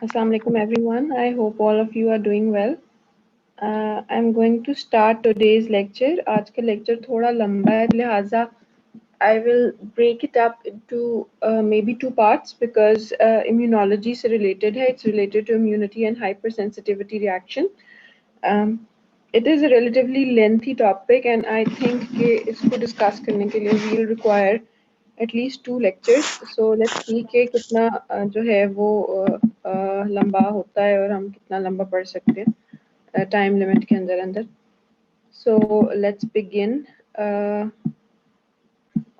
Assalamu alaikum everyone. I hope all of you are doing well. I'm going to start today's lecture. आज का lecture थोड़ा लंबा है लिहाजा I will break it up into maybe two parts because immunology से related है. It's related to immunity and hypersensitivity reaction. Um, it is a relatively lengthy topic and I think कि इसको discuss करने के लिए we'll require at least 2 lectures. So let's see कि कितना जो है वो लंबा होता है और हम कितना लंबा पढ़ सकते हैं टाइम लिमिट के अंदर अंदर. So let's begin.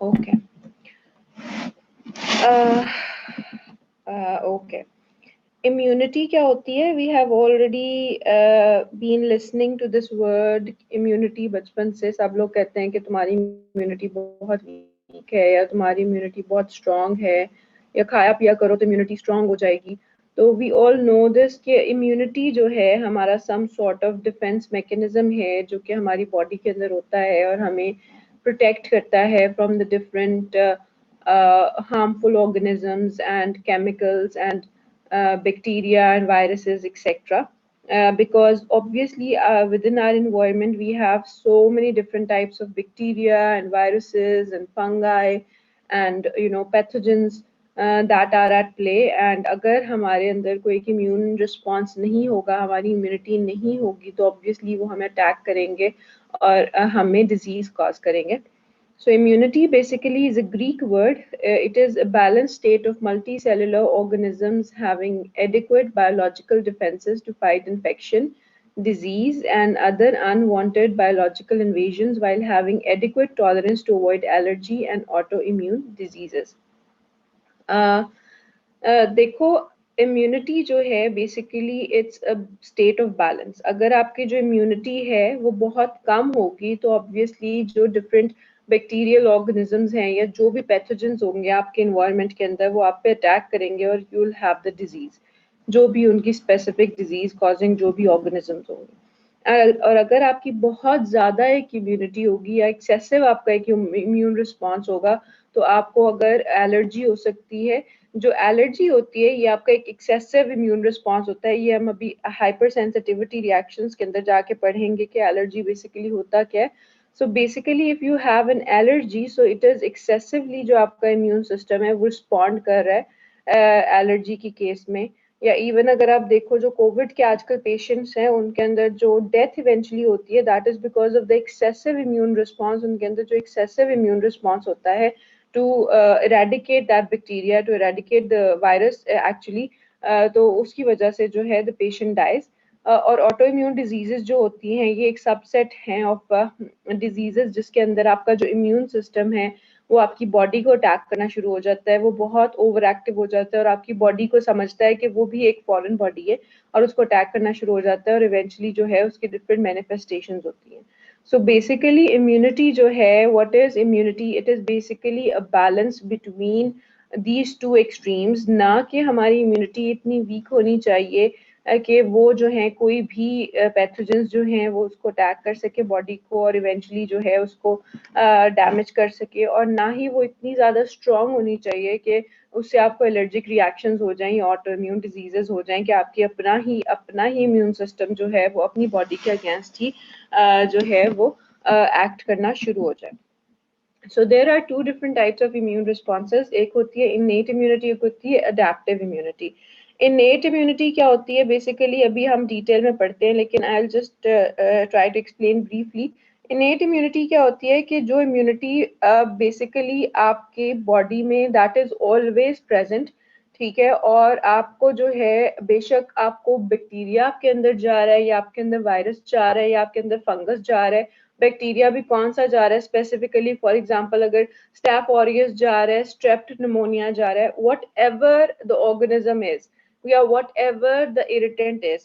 Okay. Okay. Immunity क्या होती है? We have already been listening to this word immunity बचपन से. सब लोग कहते हैं कि तुम्हारी immunity बहुत weak है या तुम्हारी immunity बहुत strong है या खाया पिया करो तो इम्यूनिटी स्ट्रांग हो जाएगी। तो वी ऑल नो दिस कि इम्यूनिटी जो है हमारा some sort of defence mechanism है जो कि हमारी बॉडी के अंदर होता है और हमें प्रोटेक्ट करता है from the different harmful organisms and chemicals and bacteria and viruses, etc. Because obviously within our environment we have so many different types of bacteria and viruses and fungi and pathogens that are at play, and अगर हमारे अंदर कोई एक immune response नहीं होगा, हमारी immunity नहीं होगी, तो obviously वो हमें attack करेंगे और हमें disease cause करेंगे. So immunity basically is a Greek word. It is a balanced state of multicellular organisms having adequate biological defenses to fight infection, disease, and other unwanted biological invasions while having adequate tolerance to avoid allergy and autoimmune diseases. देखो, immunity जो है basically it's a state of balance. अगर आपकी जो immunity है वो बहुत कम होगी तो ऑब्वियसली जो डिफरेंट बैक्टीरियल ऑर्गेनिजम्स हैं या जो भी पैथोजेंस होंगे आपके इन्वायरमेंट के अंदर वो आप पे अटैक करेंगे और you will have the disease, जो भी उनकी स्पेसिफिक डिजीज कॉजिंग जो भी ऑर्गेनिजम्स होंगे. और अगर आपकी बहुत ज़्यादा एक इम्यूनिटी होगी या एक्सेसिव आपका एक इम्यून रिस्पॉन्स होगा तो आपको अगर एलर्जी हो सकती है. जो एलर्जी होती है ये आपका एक एक्सेसिव इम्यून रिस्पॉन्स होता है. ये हम अभी हाइपर सेंसिटिविटी रिएक्शंस के अंदर जाके पढ़ेंगे कि एलर्जी बेसिकली होता क्या है. So basically if you have an allergy so it is excessively जो आपका इम्यून सिस्टम है वो रिस्पॉन्ड कर रहा है एलर्जी की केस में. या इवन अगर आप देखो जो कोविड के आजकल पेशेंट्स हैं उनके अंदर जो डेथ इवेंचुअली होती है that is because of the excessive immune response. उनके अंदर जो एक्सेसिव इम्यून रिस्पॉन्स होता है to eradicate that bacteria, to eradicate the virus actually, तो उसकी वजह से जो है the patient dies. और autoimmune diseases जो होती हैं ये एक सबसेट हैं ऑफ diseases जिसके अंदर आपका जो immune system है वो आपकी बॉडी को अटैक करना शुरू हो जाता है, वो बहुत ओवर एक्टिव हो जाता है और आपकी बॉडी को समझता है कि वो भी एक फॉरेन बॉडी है और उसको अटैक करना शुरू हो जाता है और इवेंचुअली जो है उसकी डिफरेंट मैनिफेस्टेशंस होती हैं. So basically immunity जो है, what is immunity? It is basically a balance between these two extremes. ना कि हमारी immunity इतनी weak होनी चाहिए कि वो जो है कोई भी पैथोजेंस जो हैं वो उसको अटैक कर सके बॉडी को और इवेंचुअली जो है उसको डैमेज कर सके, और ना ही वो इतनी ज़्यादा स्ट्रॉन्ग होनी चाहिए कि उससे आपको एलर्जिक रिएक्शंस हो जाएं या ऑटो इम्यून डिजीजेस हो जाएं कि आपकी अपना ही इम्यून सिस्टम जो है वो अपनी बॉडी के अगेंस्ट ही जो है वो एक्ट करना शुरू हो जाए. So there are two different types of immune responses. एक होती है innate immunity, एक होती है adaptive immunity. Innate immunity क्या होती है बेसिकली अभी हम डिटेल में पढ़ते हैं लेकिन I'll just try to explain briefly. Innate immunity क्या होती है कि जो immunity बेसिकली आपके बॉडी में that is always present, ठीक है, और आपको जो है बेशक आपको बैक्टीरिया आपके अंदर जा रहा है या आपके अंदर वायरस जा रहा है या आपके अंदर फंगस जा रहा है. बैक्टीरिया भी कौन सा जा रहा है स्पेसिफिकली, फॉर एग्जांपल अगर स्टैफ ऑरियस जा रहा है, स्ट्रेप्ट निमोनिया जा रहा है, whatever the organism is या whatever the irritant is,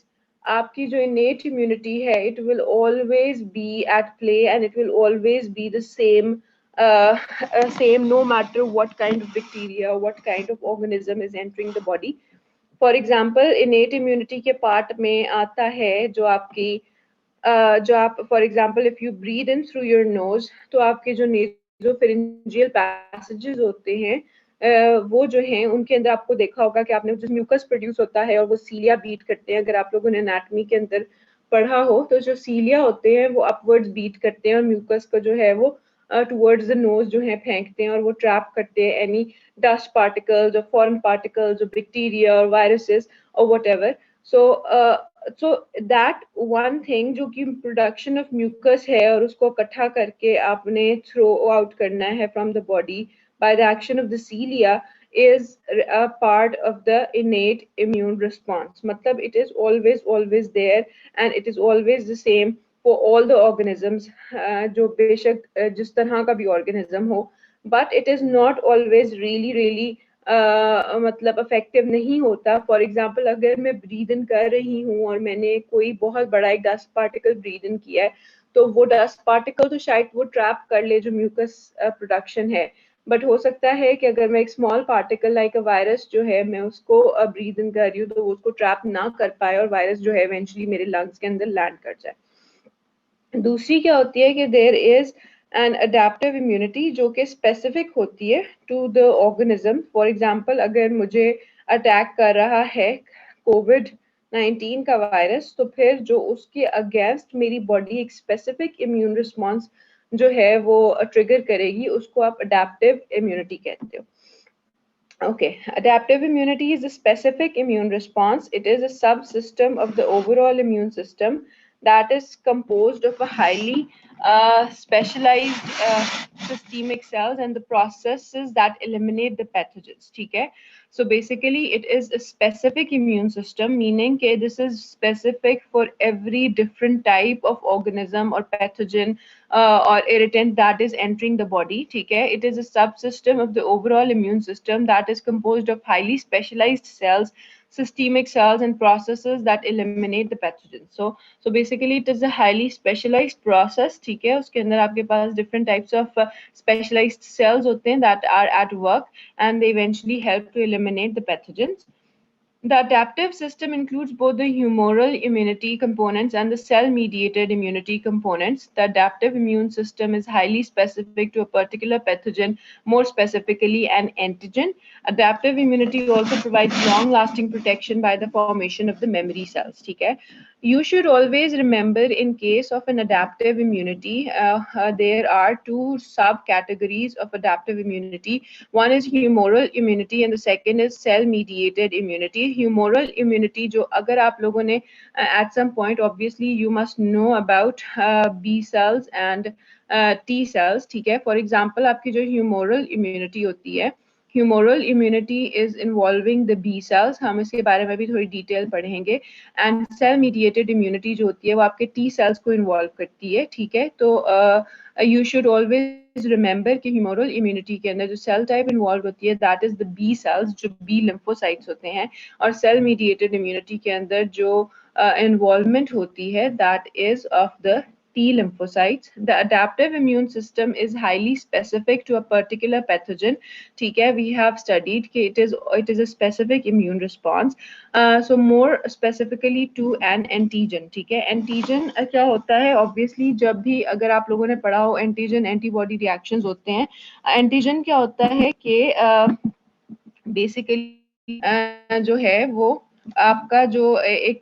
आपकी जो इनेट इम्यूनिटी है it will always be at play and it will always be the same no matter what kind of bacteria, what kind of organism is entering the body. For example innate immunity के part में आता है जो आपकी जो आप for example if you breathe in through your nose तो आपके जो नेजोफेरिंजियल पैसेजेस होते हैं वो जो हैं उनके अंदर आपको देखा होगा कि आपने जो म्यूकस प्रोड्यूस होता है और वो सीलिया बीट करते हैं. अगर आप लोगों ने एनाटॉमी के अंदर पढ़ा हो तो जो सीलिया होते हैं वो अपवर्ड्स बीट करते हैं और म्यूकस को जो है वो टुवर्ड्स द नोज जो है फेंकते हैं और वो ट्रैप करते हैं एनी डस्ट पार्टिकल्स और फॉरेन पार्टिकल्स और बैक्टीरिया और वायरसेस और whatever. So that one thing जो कि प्रोडक्शन ऑफ म्यूकस है और उसको इकट्ठा करके आपने थ्रो आउट करना है from the body by the action of the cilia is a part of the innate immune response. मतलब it is always there and it is always the same for all the organisms, जो बेशक जिस तरह का भी organism हो, but it is not always really मतलब affective नहीं होता. फॉर एग्जाम्पल अगर मैं ब्रीद इन कर रही हूँ और मैंने कोई बहुत बड़ा एक डस्ट पार्टिकल ब्रीद इन किया है तो वो डस्ट पार्टिकल तो शायद वो ट्रैप कर ले जो म्यूकस प्रोडक्शन है, बट हो सकता है कि अगर मैं एक small particle like a virus जो है मैं उसको ब्रीद इन कर रही हूँ तो वो उसको ट्रैप ना कर पाए और वायरस जो है इवेंचुअली मेरे लंग्स के अंदर लैंड कर जाए। दूसरी क्या होती है कि there is an adaptive immunity जो कि स्पेसिफिक होती है to the organism. For example अगर मुझे अटैक कर रहा है कोविड 19 का वायरस तो फिर जो उसके अगेंस्ट मेरी बॉडी एक स्पेसिफिक इम्यून रिस्पॉन्स जो है वो ट्रिगर करेगी, उसको आप अडेप्टिव इम्यूनिटी कहते हो। Okay, adaptive immunity is a specific immune response. It is a subsystem of the overall immune system that is composed of a highly specialized systemic cells and the processes that eliminate the pathogens. Okay, so basically, it is a specific immune system, meaning that this is specific for every different type of organism or pathogen or irritant that is entering the body. Okay, it is a subsystem of the overall immune system that is composed of highly specialized cells, systemic cells and processes that eliminate the pathogens. So basically it is a highly specialized process. ठीक है, उसके अंदर आपके पास different types of specialized cells होते हैं that are at work and they eventually help to eliminate the pathogens. The adaptive system includes both the humoral immunity components and the cell mediated immunity components. The adaptive immune system is highly specific to a particular pathogen, more specifically an antigen. Adaptive immunity also provides long lasting protection by the formation of the memory cells. ठीक है? You should always remember in case of an adaptive immunity, there are two subcategories of adaptive immunity. One is humoral immunity and the second is cell mediated immunity. Humoral immunity जो अगर आप लोगों ने at some point obviously you must know about B cells and T cells. ठीक है, for example आपकी जो humoral immunity होती है, humoral immunity is involving the B cells, हम इसके बारे में भी थोड़ी डिटेल पढ़ेंगे। एंड सेल मीडिएटेड इम्यूनिटी जो होती है वो आपके टी सेल्स को इन्वॉल्व करती है। ठीक है, तो यू शुड ऑलवेज रिमेंबर कि ह्यूमरल इम्यूनिटी के अंदर जो सेल टाइप इन्वॉल्व होती है that is the B cells, जो बी लिम्फोसाइट्स होते हैं, और सेल मीडिएटेड इम्यूनिटी के अंदर जो इन्वॉल्वमेंट होती है that is of the T lymphocytes. The adaptive immune system is highly specific to a particular pathogen. ठीक है, we have studied कि it is a specific immune response. So more specifically to an antigen. ठीक है, antigen क्या होता है? Obviously जब भी अगर आप लोगों ने पढ़ा हो एंटीजन एंटीबॉडी रिएक्शंस होते हैं। एंटीजन क्या होता है कि बेसिकली जो है वो आपका जो एक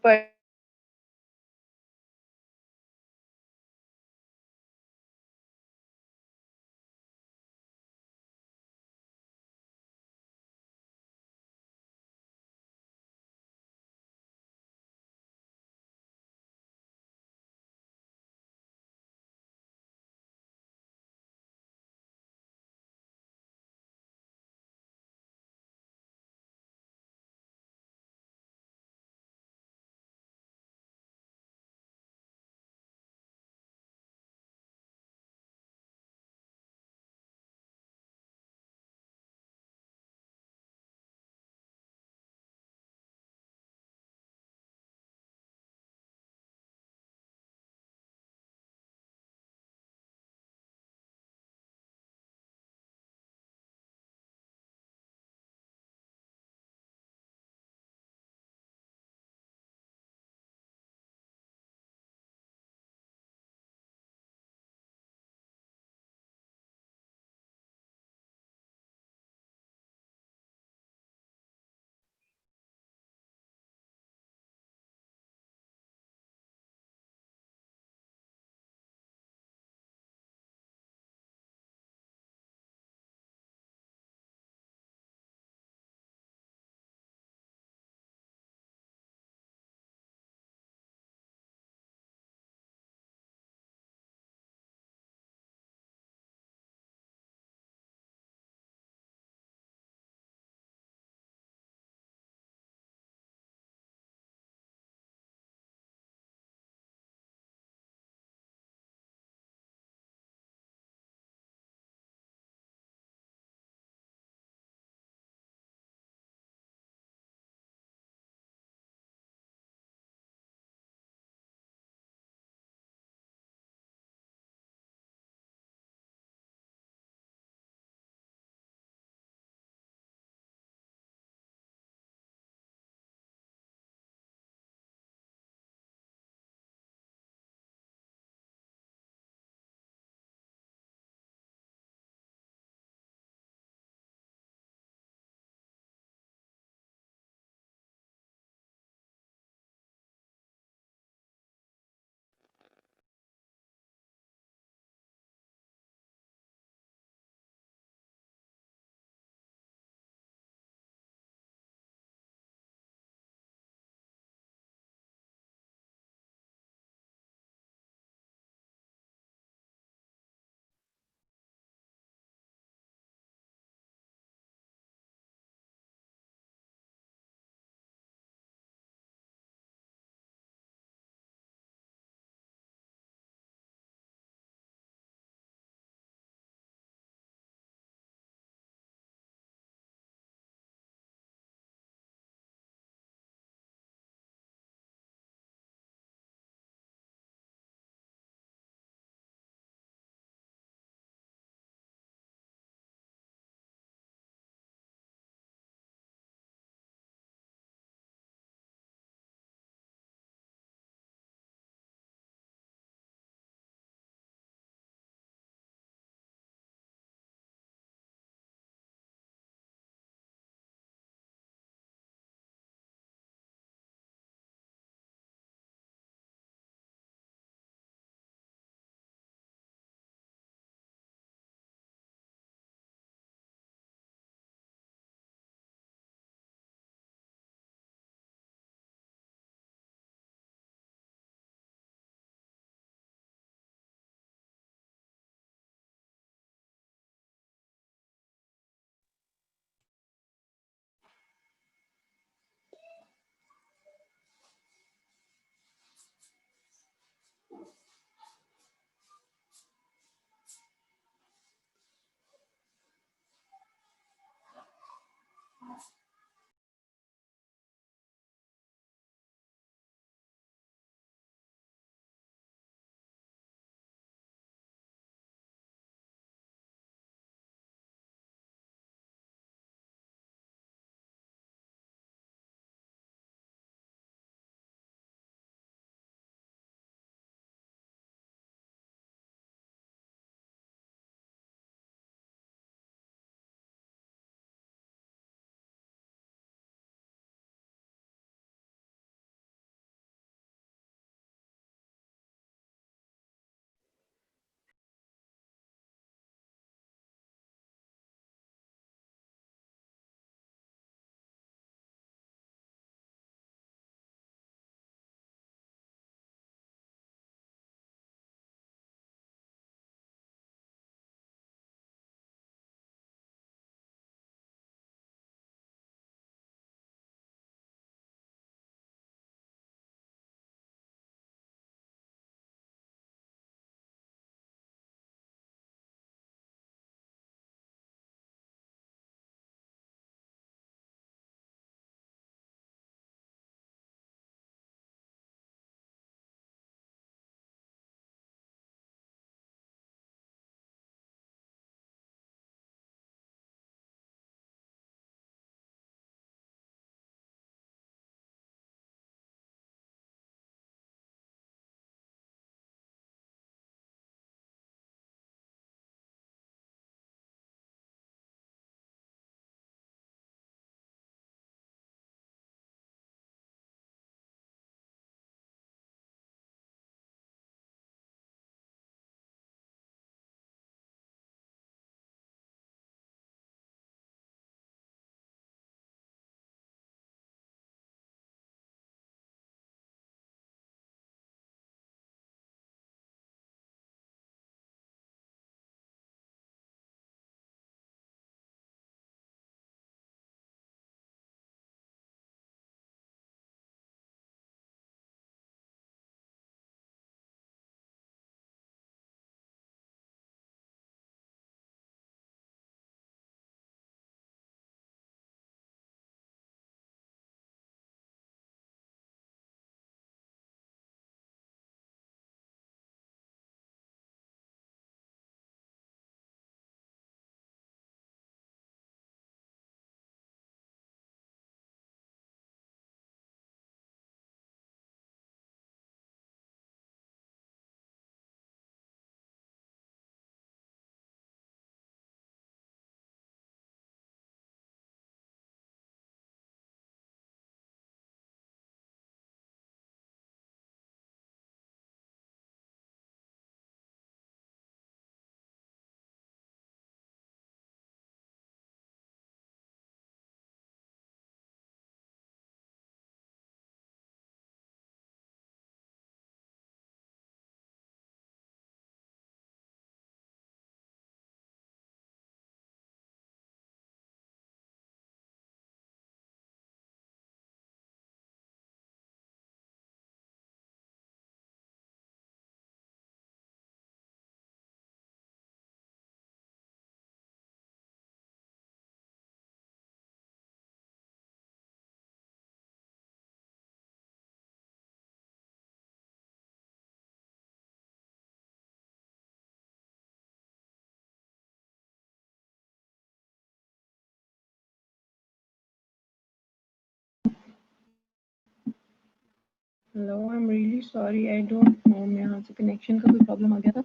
hello, I am really sorry, I don't know, मैं यहाँ से कनेक्शन का कोई प्रॉब्लम आ गया था.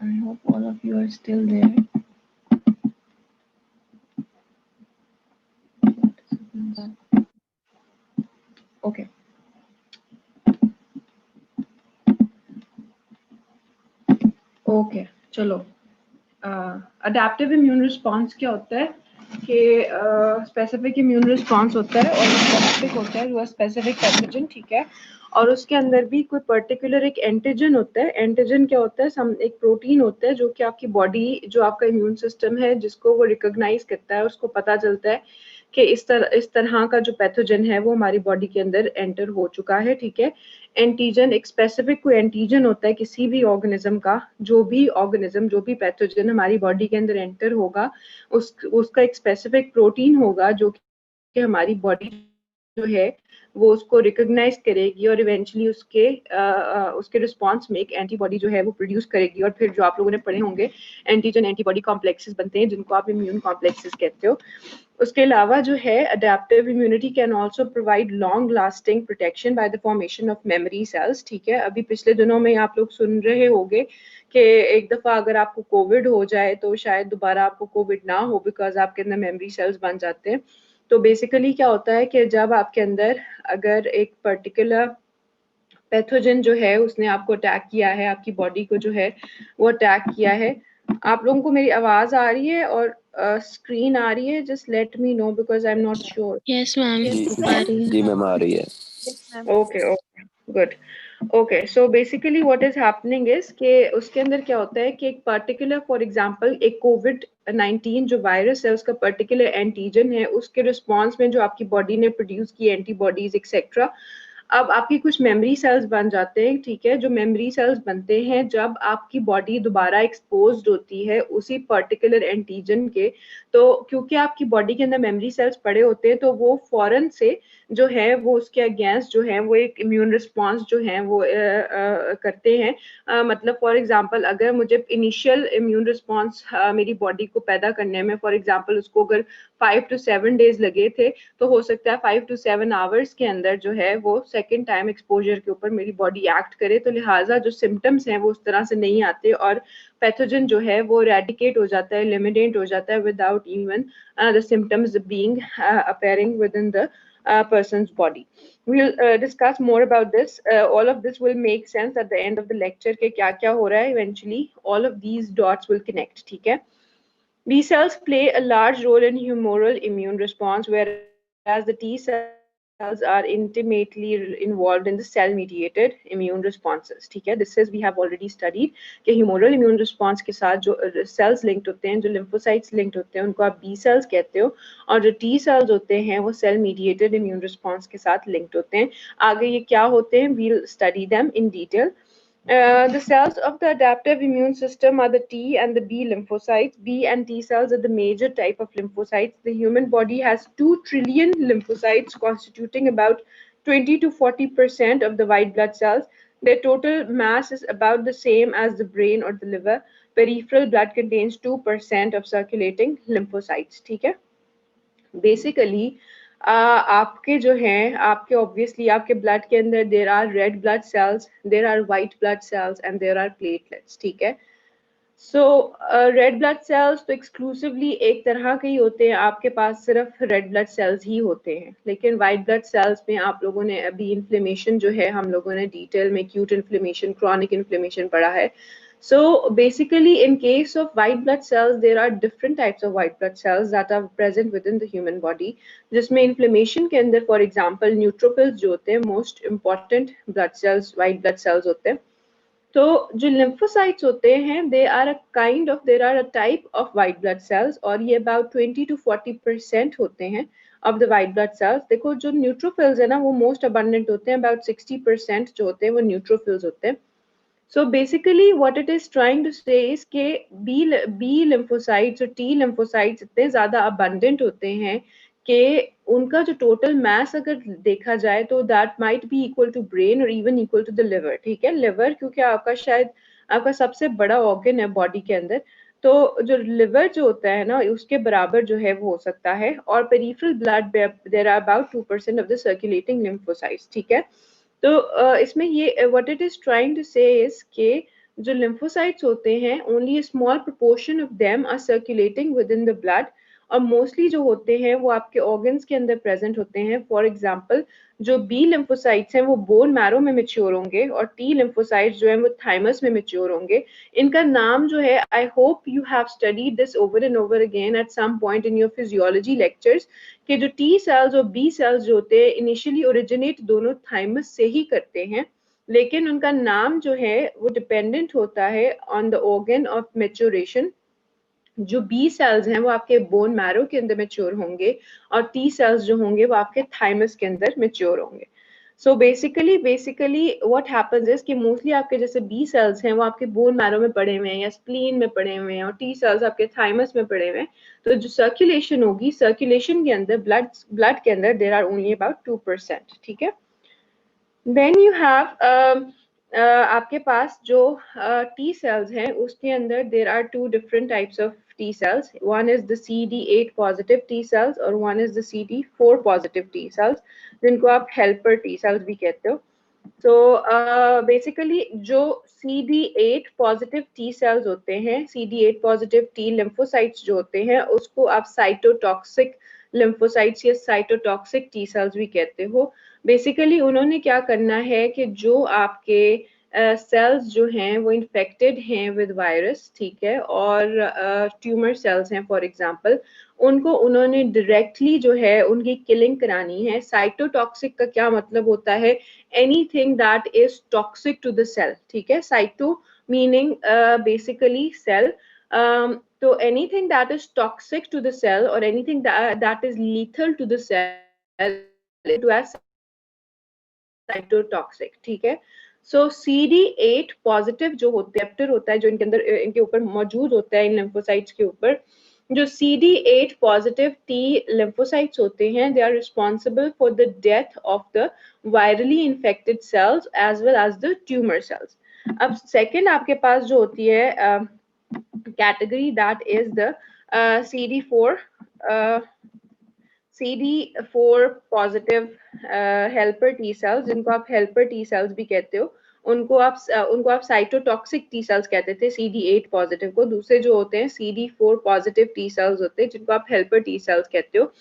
I hope all of you are still there. Okay. Okay, चलो. अडेप्टिव इम्यून रिस्पॉन्स क्या होता है कि स्पेसिफिक इम्यून रिस्पॉन्स होता है और स्पेसिफिक होता है जो स्पेसिफिक पैथोजन, ठीक है. और उसके अंदर भी कोई पर्टिकुलर एक एंटीजन होता है. एंटीजन क्या होता है? एक प्रोटीन होता है जो कि आपकी बॉडी, जो आपका इम्यून सिस्टम है, जिसको वो रिकॉग्नाइज करता है, उसको पता चलता है कि इस तरह का जो पैथोजन है वो हमारी बॉडी के अंदर एंटर हो चुका है, ठीक है. एंटीजन एक स्पेसिफिक कोई एंटीजन होता है किसी भी ऑर्गेनिज्म का. जो भी पैथोजन हमारी बॉडी के अंदर एंटर होगा, उसका एक स्पेसिफिक प्रोटीन होगा जो कि हमारी बॉडी जो है वो उसको रिकॉग्नाइज करेगी और इवेंचुअली उसके रिस्पॉन्स में एक एंटीबॉडी जो है वो प्रोड्यूस करेगी. और फिर जो आप लोगों ने पढ़े होंगे, एंटीजन एंटीबॉडी कॉम्प्लेक्सेस बनते हैं जिनको आप इम्यून कॉम्प्लेक्सेस कहते हो. उसके अलावा जो है, adaptive immunity can also provide long lasting protection by the formation of memory cells, ठीक है. अभी पिछले दिनों में आप लोग सुन रहे होंगे कि एक दफा अगर आपको कोविड हो जाए तो शायद दोबारा आपको कोविड ना हो, बिकॉज आपके अंदर मेमोरी सेल्स बन जाते हैं. तो बेसिकली क्या होता है कि जब आपके अंदर अगर एक पर्टिकुलर पैथोजन जो है उसने आपको अटैक किया है, आपकी बॉडी को जो है वो अटैक किया है. आप लोगों को मेरी आवाज आ रही है और स्क्रीन आ रही है? Just let me know because I am not sure. Yes ma'am, आ रही है. जी मैम, आ रही है. Okay okay, good. Okay, so basically what is happening is कि उसके अंदर क्या होता है कि एक पर्टिकुलर, फॉर एग्जांपल एक कोविड-19 जो वायरस है उसका पर्टिकुलर एंटीजन है, उसके रिस्पॉन्स में जो आपकी बॉडी ने प्रोड्यूस की एंटीबॉडीज एक्सेट्रा, अब आपकी कुछ मेमोरी सेल्स बन जाते हैं, ठीक है. जो मेमोरी सेल्स बनते हैं जब आपकी बॉडी दोबारा एक्सपोज्ड होती है उसी पर्टिकुलर एंटीजन के, तो क्योंकि आपकी बॉडी के अंदर मेमोरी सेल्स पड़े होते हैं तो वो फौरन से जो है वो उसके अगेंस्ट जो है वो एक इम्यून रिस्पॉन्स जो है वो करते हैं. मतलब फॉर एग्जांपल अगर मुझे इनिशियल इम्यून रिस्पॉन्स मेरी बॉडी को पैदा करने में, फॉर एग्जांपल उसको अगर 5 to 7 days लगे थे, तो हो सकता है 5 to 7 hours के अंदर जो है वो सेकेंड टाइम एक्सपोजर के ऊपर मेरी बॉडी एक्ट करे. तो लिहाजा जो सिम्टम्स हैं वो उस तरह से नहीं आते और पैथोजन जो है वो रेडिकेट हो जाता है, एलिमिनेट हो जाता है without even the symptoms being appearing within the person's body. We'll discuss more about this. All of this will make sense at the end of the lecture कि क्या क्या हो रहा है. Eventually all of these dots will connect, ठीक है. B cells play a large role in humoral immune response, whereas the T cells are intimately involved in the cell-mediated immune responses. ठीक है, this is we have already studied कि humoral immune response के साथ जो cells linked होते हैं, जो lymphocytes linked होते हैं, उनको आप B cells कहते हो, और जो T cells होते हैं वो cell-mediated immune response के साथ linked होते हैं. आगे ये क्या होते हैं, we'll study them in detail. The cells of the adaptive immune system are the T and the B lymphocytes. B and T cells are the major type of lymphocytes. The human body has 2 trillion lymphocytes constituting about 20 to 40% of the white blood cells. Their total mass is about the same as the brain or the liver. Peripheral blood contains 2% of circulating lymphocytes. ठीक है? Basically आपके जो हैं, आपके obviously आपके blood के अंदर there are red blood cells, there are white blood cells and there are platelets, ठीक है. सो रेड ब्लड सेल्स तो एक्सक्लूसिवली एक तरह के ही होते हैं, आपके पास सिर्फ रेड ब्लड सेल्स ही होते हैं. लेकिन वाइट ब्लड सेल्स में आप लोगों ने अभी इन्फ्लेमेशन जो है, हम लोगों ने डिटेल में एक्यूट इन्फ्लेमेशन, क्रॉनिक इन्फ्लेमेशन पढ़ा है. So basically, in case of white blood cells, there are different types of white blood cells that are present within the human body. जिसमें inflammation के अंदर, for example, neutrophils जो होते हैं, most important blood cells, white blood cells होते हैं. तो जो lymphocytes होते हैं, there are a type of white blood cells और ये about 20 to 40% होते हैं of the white blood cells. देखो जो neutrophils है ना वो most abundant होते हैं, about 60% जो होते हैं वो neutrophils होते हैं. So basically what it is trying to say is कि B lymphocytes और T lymphocytes इतने ज़्यादा abundant होते हैं कि उनका जो total mass अगर देखा जाए तो that might be equal to brain or even equal to the liver, ठीक है. liver क्योंकि आपका शायद आपका सबसे बड़ा organ है body के अंदर, तो जो लिवर जो होता है ना उसके बराबर जो है वो हो सकता है। और peripheral blood there are about 2% of the circulating lymphocytes, ठीक है। तो इसमें ये what it is trying to say is के जो लिम्फोसाइट्स होते हैं only a small proportion of them are circulating within the blood, और मोस्टली जो होते हैं वो आपके ऑर्गन्स के अंदर प्रेजेंट होते हैं। फॉर एग्जांपल जो बी लिम्फोसाइट्स हैं वो बोन मैरो में मेच्योर होंगे, और टी लिम्फोसाइट्स जो हैं वो थाइमस में मेच्योर होंगे। इनका नाम जो है, I hope you have studied this over and over again at some point in your physiology lectures, कि जो टी सेल्स और बी सेल्स जो होते हैं इनिशियली ओरिजिनेट दोनों थाइमस से ही करते हैं, लेकिन उनका नाम जो है वो डिपेंडेंट होता है on the organ of maturation. जो बी सेल्स हैं वो आपके बोन मैरो के अंदर मेच्योर होंगे, और टी सेल्स जो होंगे वो आपके थाइमस के अंदर मेच्योर होंगे। सो बेसिकली व्हाट हैपेंस इज कि मोस्टली आपके जैसे बी सेल्स हैं वो आपके बोन मैरो में पड़े हुए हैं या स्प्लीन में पड़े हुए हैं, और टी सेल्स आपके थाइमस में पड़े हुए हैं। तो जो सर्कुलेशन होगी, सर्कुलेशन के अंदर ब्लड के अंदर देर आर ओनली अबाउट 2%, ठीक है। देन यू हैव आपके पास जो टी सेल्स हैं उसके अंदर there are two different types of T cells. One is the CD8 positive T cells और one is the CD4 positive T cells, जिनको आप हेल्पर टी सेल्स भी कहते हो। तो बेसिकली जो CD8 पॉजिटिव टी सेल्स होते हैं, CD8 पॉजिटिव टी लिम्फोसाइट्स जो होते हैं उसको आप साइटोटॉक्सिक लिम्फोसाइट्स या साइटोटॉक्सिक टी सेल्स भी कहते हो। बेसिकली उन्होंने क्या करना है कि जो आपके सेल्स जो हैं वो इन्फेक्टेड हैं विद वायरस, ठीक है, और ट्यूमर सेल्स हैं फॉर एग्जांपल, उनको उन्होंने डायरेक्टली जो है उनकी किलिंग करानी है। साइटोटॉक्सिक का क्या मतलब होता है? Anything that is toxic to the cell, ठीक है। साइटो मीनिंग बेसिकली सेल, तो anything that is toxic to the cell और anything that is lethal to the cell to as cytotoxic, ठीक है। सो CD8 पॉजिटिव जो होते हैं रिसेप्टर होता है जो इनके अंदर इनके ऊपर मौजूद होता है इन लिम्फोसाइट्स के ऊपर। जो CD8 पॉजिटिव टी लिम्फोसाइट्स होते हैं they are responsible for the death of the virally infected cells as well as the tumour cells. अब सेकेंड आपके पास जो होती है category that is the CD4 CD4 positive helper T cells, जिनको आप हेल्पर टी सेल्स भी कहते हो, उनको आप साइटोटॉक्सिक टी सेल्स कहते थे CD8 पॉजिटिव को। दूसरे जो होते हैं CD4 पॉजिटिव टी सेल्स होते हैं जिनको आप हेल्पर टी सेल्स कहते हो।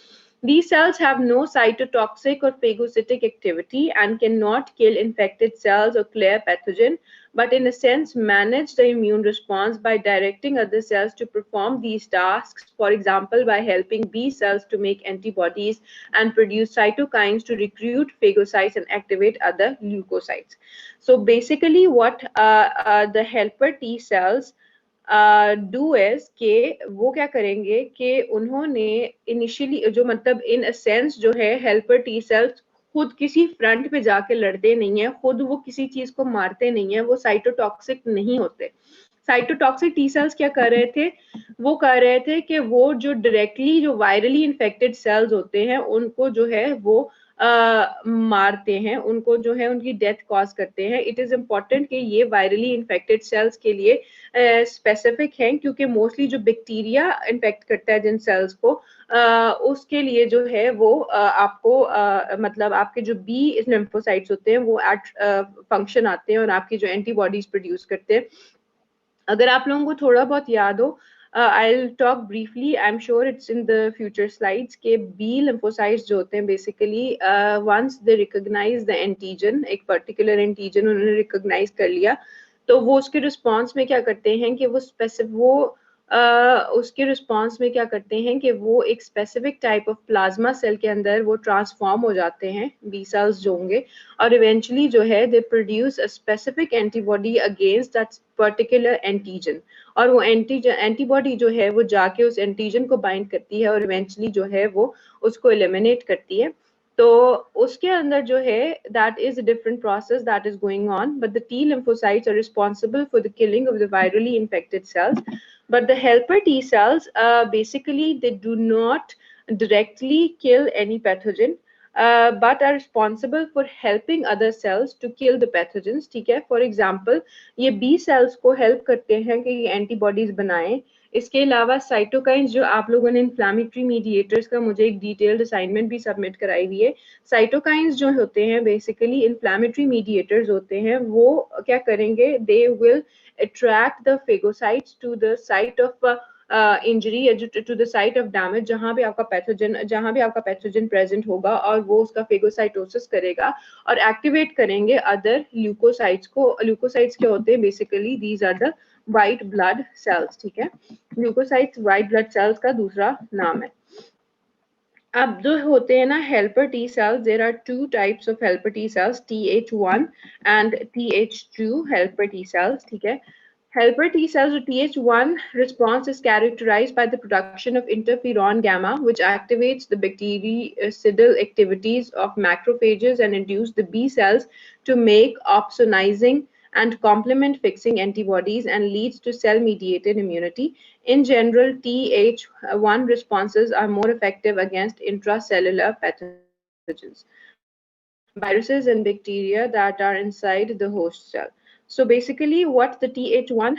These cells have no cytotoxic or phagocytic activity and cannot kill infected cells or clear pathogen, but in a sense manage the immune response by directing other cells to perform these tasks, for example by helping B cells to make antibodies and produce cytokines to recruit phagocytes and activate other leukocytes. So basically what the helper T cells do as के वो क्या करेंगे कि उन्होंने initially जो मतलब इन a sense जो है हेल्पर टी सेल्स खुद किसी फ्रंट पे जाके लड़ते नहीं है, खुद वो किसी चीज को मारते नहीं है, वो साइटोटॉक्सिक नहीं होते। साइटोटॉक्सिक टी सेल्स क्या कर रहे थे? वो कर रहे थे कि वो जो डायरेक्टली जो वायरली इन्फेक्टेड सेल्स होते हैं उनको जो है वो मारते हैं, उनको जो है उनकी डेथ कॉज करते हैं। इट इज इम्पॉर्टेंट कि ये वायरली इन्फेक्टेड सेल्स के लिए स्पेसिफिक हैं, क्योंकि मोस्टली जो बैक्टीरिया इन्फेक्ट करता है जिन सेल्स को उसके लिए जो है वो आपको मतलब आपके जो बी लिम्फोसाइट्स होते हैं वो एट फंक्शन आते हैं और आपकी जो एंटीबॉडीज प्रोड्यूस करते हैं। अगर आप लोगों को थोड़ा बहुत याद हो, I'll talk briefly. I'm sure it's in the future slides के B lymphocytes जो होते हैं basically once they recognize the antigen, एक particular antigen उन्होंने recognize कर लिया, तो वो उसके रिस्पॉन्स में क्या करते हैं कि वो उसके रिस्पॉन्स में क्या करते हैं कि वो एक specific type of plasma cell के अंदर वो ट्रांसफॉर्म हो जाते हैं बी सेल्स जो होंगे, और इवेंचुअली जो है they produce a specific antibody against that particular antigen, और वो एंटीबॉडी जो है वो जाके उस एंटीजन को बाइंड करती है और इवेंचुअली जो है वो उसको एलिमिनेट करती है। तो उसके अंदर जो है that is a different process that is going on, but the T lymphocytes are responsible for the killing of the virally infected cells, but the helper T cells basically they do not directly kill any pathogen, but are responsible for helping other cells to kill the pathogens, ठीक है। For example ये B cells को help करते हैं कि ये antibodies बनाएं, इसके अलावा साइटोकाइंस, जो आप लोगों ने इन्फ्लामेटरी मीडिएटर्स का मुझे एक डिटेल्ड असाइनमेंट भी सबमिट कराई हुई है। साइटोकाइंस जो होते हैं बेसिकली इन्फ्लामेटरी मीडिएटर्स होते हैं, वो क्या करेंगे, they will attract the phagocytes to the site of injury, to the site of damage, जहां भी आपका पैथोजन प्रेजेंट होगा, और वो उसका फेगोसाइटोसिस करेगा और एक्टिवेट करेंगे अदर ल्यूकोसाइट्स को। ल्यूकोसाइट्स क्या होते हैं basically, these are the white blood cells, ठीक है। ल्यूकोसाइट्स व्हाइट ब्लड सेल्स का दूसरा नाम है। अब जो होते हैं ना helper T cells, there are two types of helper T cells, TH1 and TH2 helper T cells, ठीक है। Helper T cells or TH1 response is characterized by the production of interferon gamma, which activates the bactericidal activities of macrophages and induce the B cells to make opsonizing and complement fixing antibodies and leads to cell-mediated immunity. In general, TH1 responses are more effective against intracellular pathogens, viruses and bacteria that are inside the host cell. So basically what the TH1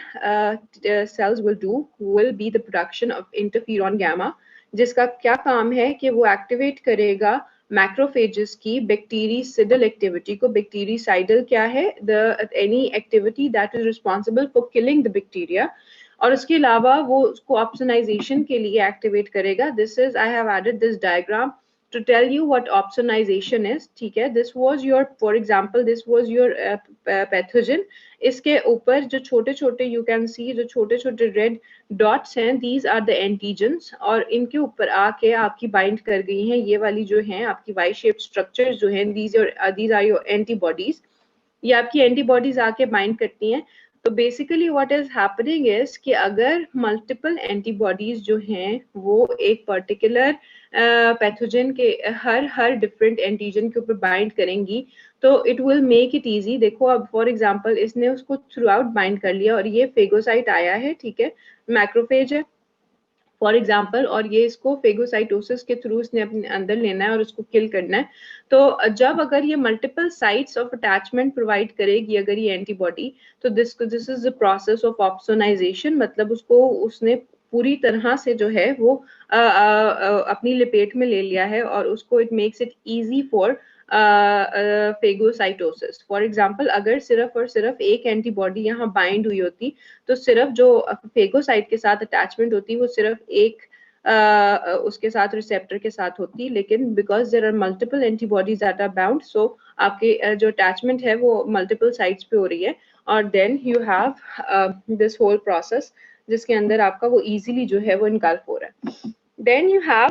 cells will do will be the production of interferon gamma, जिसका क्या काम है कि वो activate करेगा macrophages की bactericidal activity को। Bactericidal क्या है, the any activity that is responsible for killing the bacteria, और उसके अलावा वो उसको ऑप्सोनाइजेशन के लिए एक्टिवेट करेगा। This is, I have added this diagram to tell you what opsonization is, ठीक है। This was your, for example, this was your pathogen. इसके ऊपर जो छोटे छोटे you can see जो छोटे छोटे red dots हैं, these are the antigens, और इनके ऊपर आके आपकी बाइंड कर गई हैं ये वाली जो हैं आपकी वाई शेप स्ट्रक्चर्स जो हैं, these are your antibodies। ये आपकी एंटीबॉडीज आके बाइंड करती हैं। तो basically what is happening is कि अगर मल्टीपल एंटीबॉडीज जो हैं वो एक पर्टिकुलर पैथोजन के हर डिफरेंट एंटीजन के ऊपर बाइंड करेंगी, तो it will make it easy. देखो अब फॉर एग्जांपल इसने उसको थ्रू आउट बाइंड कर लिया और ये फेगोसाइट आया है, ठीक है, मैक्रोफेज है फॉर एग्जाम्पल, और ये इसको फेगोसाइटोसिस के थ्रू इसने अपने अंदर लेना है और उसको किल करना है। तो जब अगर ये multiple sites of attachment provide करेगी अगर ये एंटीबॉडी, तो this is the process of opsonisation, मतलब उसको उसने पूरी तरह से जो है वो अपनी लिपेट में ले लिया है और उसको it makes it easy for phagocytosis. For example अगर सिर्फ और सिर्फ एक एंटीबॉडी यहाँ बाइंड हुई होती, तो सिर्फ जो फेगोसाइट के साथ अटैचमेंट होती वो सिर्फ एक उसके साथ रिसेप्टर के साथ होती, लेकिन because there are multiple antibodies that are bound, so आपके जो अटैचमेंट है वो मल्टीपल साइट्स पे हो रही है, और then you have this whole process जिसके अंदर आपका वो इजीली जो है वो इनकल्फ हो रहा है। Then you have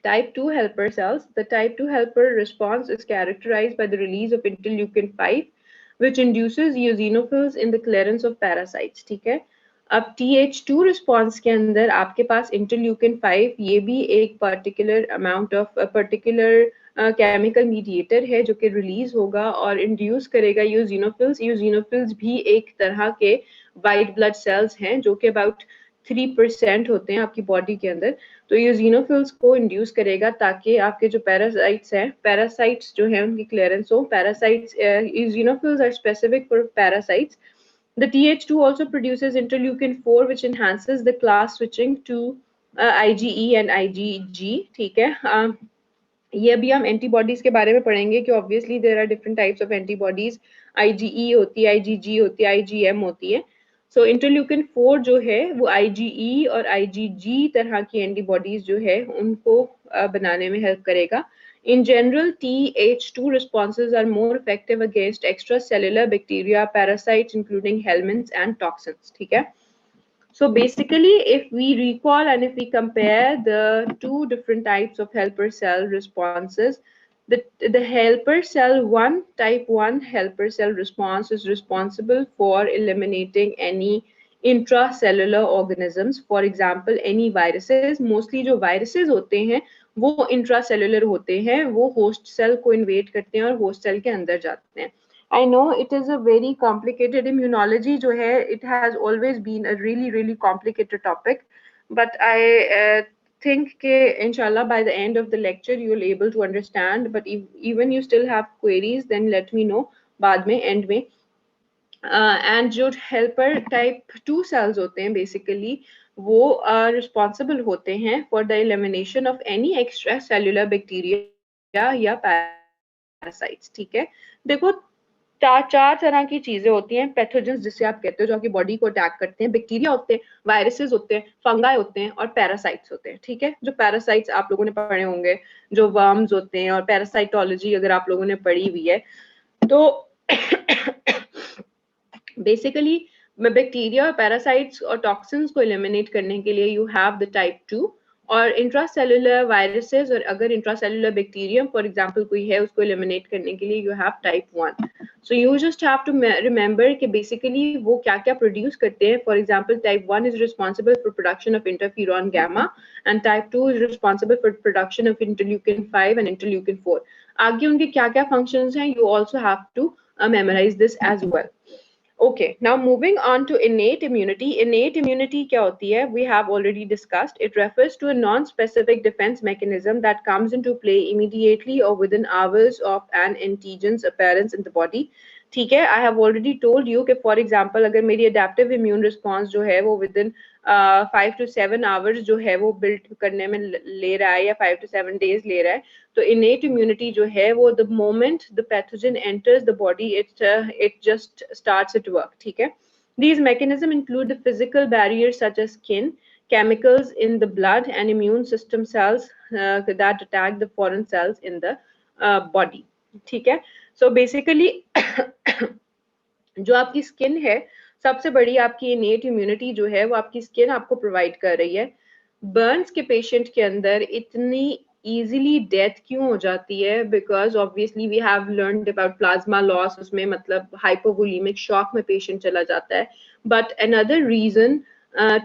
Type 2 helper cells. The type 2 helper response is characterized by the release of interleukin 5, which induces eosinophils in the clearance of parasites, ठीक है। अब TH2 response के अंदर आपके पास interleukin 5 ये भी एक particular amount of particular chemical mediator है जो कि रिलीज होगा और इंड्यूस करेगा eosinophils। eosinophils भी एक तरह के white blood cells हैं जो कि about 3% होते हैं आपकी बॉडी के अंदर। तो ये यूजिनोफिल्स को इंड्यूस करेगा ताकि आपके जो पैरासाइट्स हैं, पैरासाइट्स जो हैं उनकी क्लियरेंस हो। Parasites, eosinophils are specific for parasites. The TH2 also produces interleukin 4 which enhances the class switching to IgE and IgG, ठीक है। ये भी हम एंटीबॉडीज के बारे में पढ़ेंगे कि obviously there are different types of antibodies, IgE होती है, IgG होती है, IgM होती है। सो इंटरल्यूकिन 4 जो है वो IgE और IgG तरह की एंटीबॉडीज जो है उनको बनाने में हेल्प करेगा। In general, TH2 responses are more effective against extracellular bacteria, parasites including helminths and toxins, ठीक है। So basically, if we recall and if we compare the two different types of helper cell responses, the helper cell 1, type 1 helper cell response is responsible for eliminating any intracellular organisms, for example, any viruses. Mostly जो viruses होते हैं वो intracellular होते हैं, वो host cell को invade करते हैं और host cell के अंदर जाते हैं। I know it is a very complicated immunology जो है, it has always been a really complicated topic, but I think कि inshallah by the end of the lecture you will able to understand, but if even you still have queries then let me know बाद में end में। And जो helper type 2 sales होते हैं basically वो responsible होते हैं for the elimination of any extra cellular bacteria या पैरासाइट्स। ठीक है, देखो चार तरह की चीजें होती हैं पैथोजेंस जिसे आप कहते हो जो आपकी बॉडी को अटैक करते हैं। बैक्टीरिया होते हैं, वायरसेस होते हैं, फंगाई होते हैं और पैरासाइट्स होते हैं। ठीक है, जो पैरासाइट्स आप लोगों ने पढ़े होंगे, जो वर्म्स होते हैं, और पैरासाइटोलॉजी अगर आप लोगों ने पढ़ी हुई है तो बेसिकली बैक्टीरिया और पैरासाइट्स और टॉक्सिन्स को एलिमिनेट करने के लिए यू हैव द टाइप 2, और इंट्रासेलुलर वायरसेस और अगर इंट्रासेलुलर बैक्टीरियम फॉर एग्जांपल कोई है उसको एलिमिनेट करने के लिए you have type 1। So you just have to remember कि बेसिकली वो क्या क्या प्रोड्यूस करते हैं। For example type 1 is responsible for production of interferon gamma and type 2 is responsible for production of interleukin 5 and interleukin 4। आगे उनके क्या क्या फंक्शंस हैं you also have to memorise this as well. Okay, now moving on to innate immunity. Innate immunity क्या होती है? We have already discussed. It refers to a non-specific defense mechanism that comes into play immediately or within hours of an antigen's appearance in the body. ठीक है, I have already told you कि for example अगर मेरी adaptive immune response जो है वो within 5 to 7 hours जो है वो build करने में ले रहा है या 5 to 7 days ले रहा है, तो innate immunity जो है वो the moment the pathogen enters the body it just starts at work। ठीक है, these mechanisms include the physical barriers such as skin, chemicals in the blood and immune system cells that attack the foreign cells in the body। ठीक है, so basically जो आपकी skin है, सबसे बड़ी आपकी इनेट इम्यूनिटी जो है वो आपकी स्किन आपको प्रोवाइड कर रही है। बर्न्स के पेशेंट के अंदर इतनी इजीली डेथ क्यों हो जाती है? Because obviously we have learned about plasma loss, उसमें मतलब हाइपोवोलेमिक शॉक में पेशेंट चला जाता है। But another reason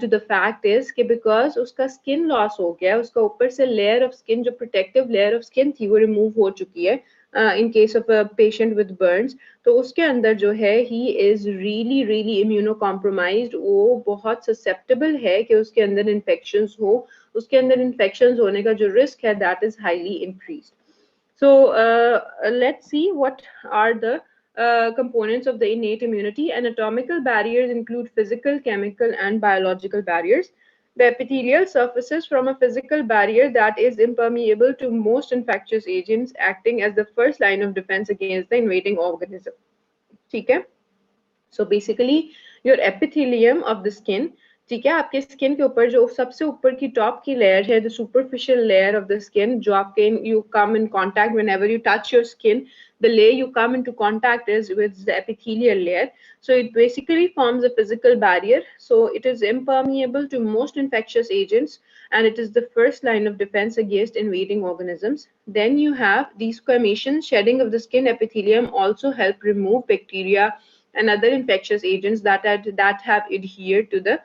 to the fact is कि बिकॉज उसका स्किन लॉस हो गया, उसका ऊपर से लेयर ऑफ स्किन, जो प्रोटेक्टिव लेयर ऑफ स्किन थी वो रिमूव हो चुकी है in case of a patient with burns. तो उसके अंदर जो है ही is really really immuno compromised, वो बहुत ससेप्टेबल है कि उसके अंदर इन्फेक्शंस हो, उसके अंदर इन्फेक्शंस होने का जो रिस्क है that is highly increased. So let's see what are the components of the innate immunity. Anatomical barriers include physical, chemical, and biological barriers. The epithelial surfaces from a physical barrier that is impermeable to most infectious agents, acting as the first line of defense against the invading organism. ठीक है, so basically your epithelium of the skin, ठीक है, आपके skin के ऊपर जो सबसे ऊपर की टॉप की लेयर है, the superficial layer of the skin, जो आपके you come in contact whenever you touch your skin, the layer you come into contact is with the epithelial layer. So it basically forms a physical barrier, so it is impermeable to most infectious agents and it is the first line of defense against invading organisms. Then you have desquamation, shedding of the skin epithelium also help remove bacteria and other infectious agents that have adhered to the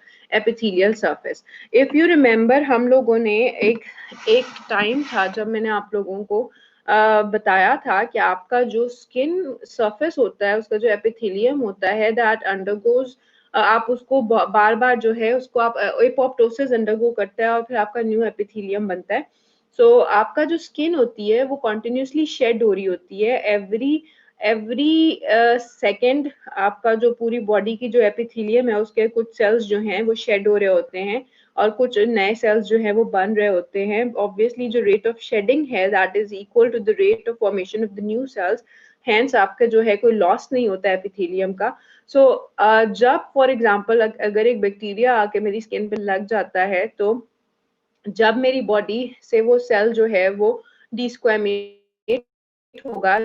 epithelial surface. If you remember, हम लोगों ने एक time था जब मैंने आप लोगों को बताया था कि आपका जो स्किन सरफेस होता है, उसका जो एपिथेलियम होता है, दैट अंडरगोज, आप उसको बार बार जो है उसको आप एपोप्टोसिस अंडरगो करता है और फिर आपका न्यू एपिथेलियम बनता है। सो आपका जो स्किन होती है वो कॉन्टिन्यूसली शेड हो रही होती है, एवरी सेकेंड आपका जो पूरी बॉडी की जो एपिथेलियम है उसके कुछ सेल्स जो हैं वो शेड हो रहे होते हैं और कुछ नए सेल्स जो है वो बन रहे होते हैं। ऑब्वियसली जो रेट ऑफ शेडिंग है that is equal to the rate of formation of the new cells, hence आपका जो है कोई लॉस नहीं होता है एपिथेलियम का। सो जब फॉर एग्जांपल अगर एक बैक्टीरिया आके मेरी स्किन पे लग जाता है, तो जब मेरी बॉडी से वो सेल जो है वो डिस्क्वामेट होगा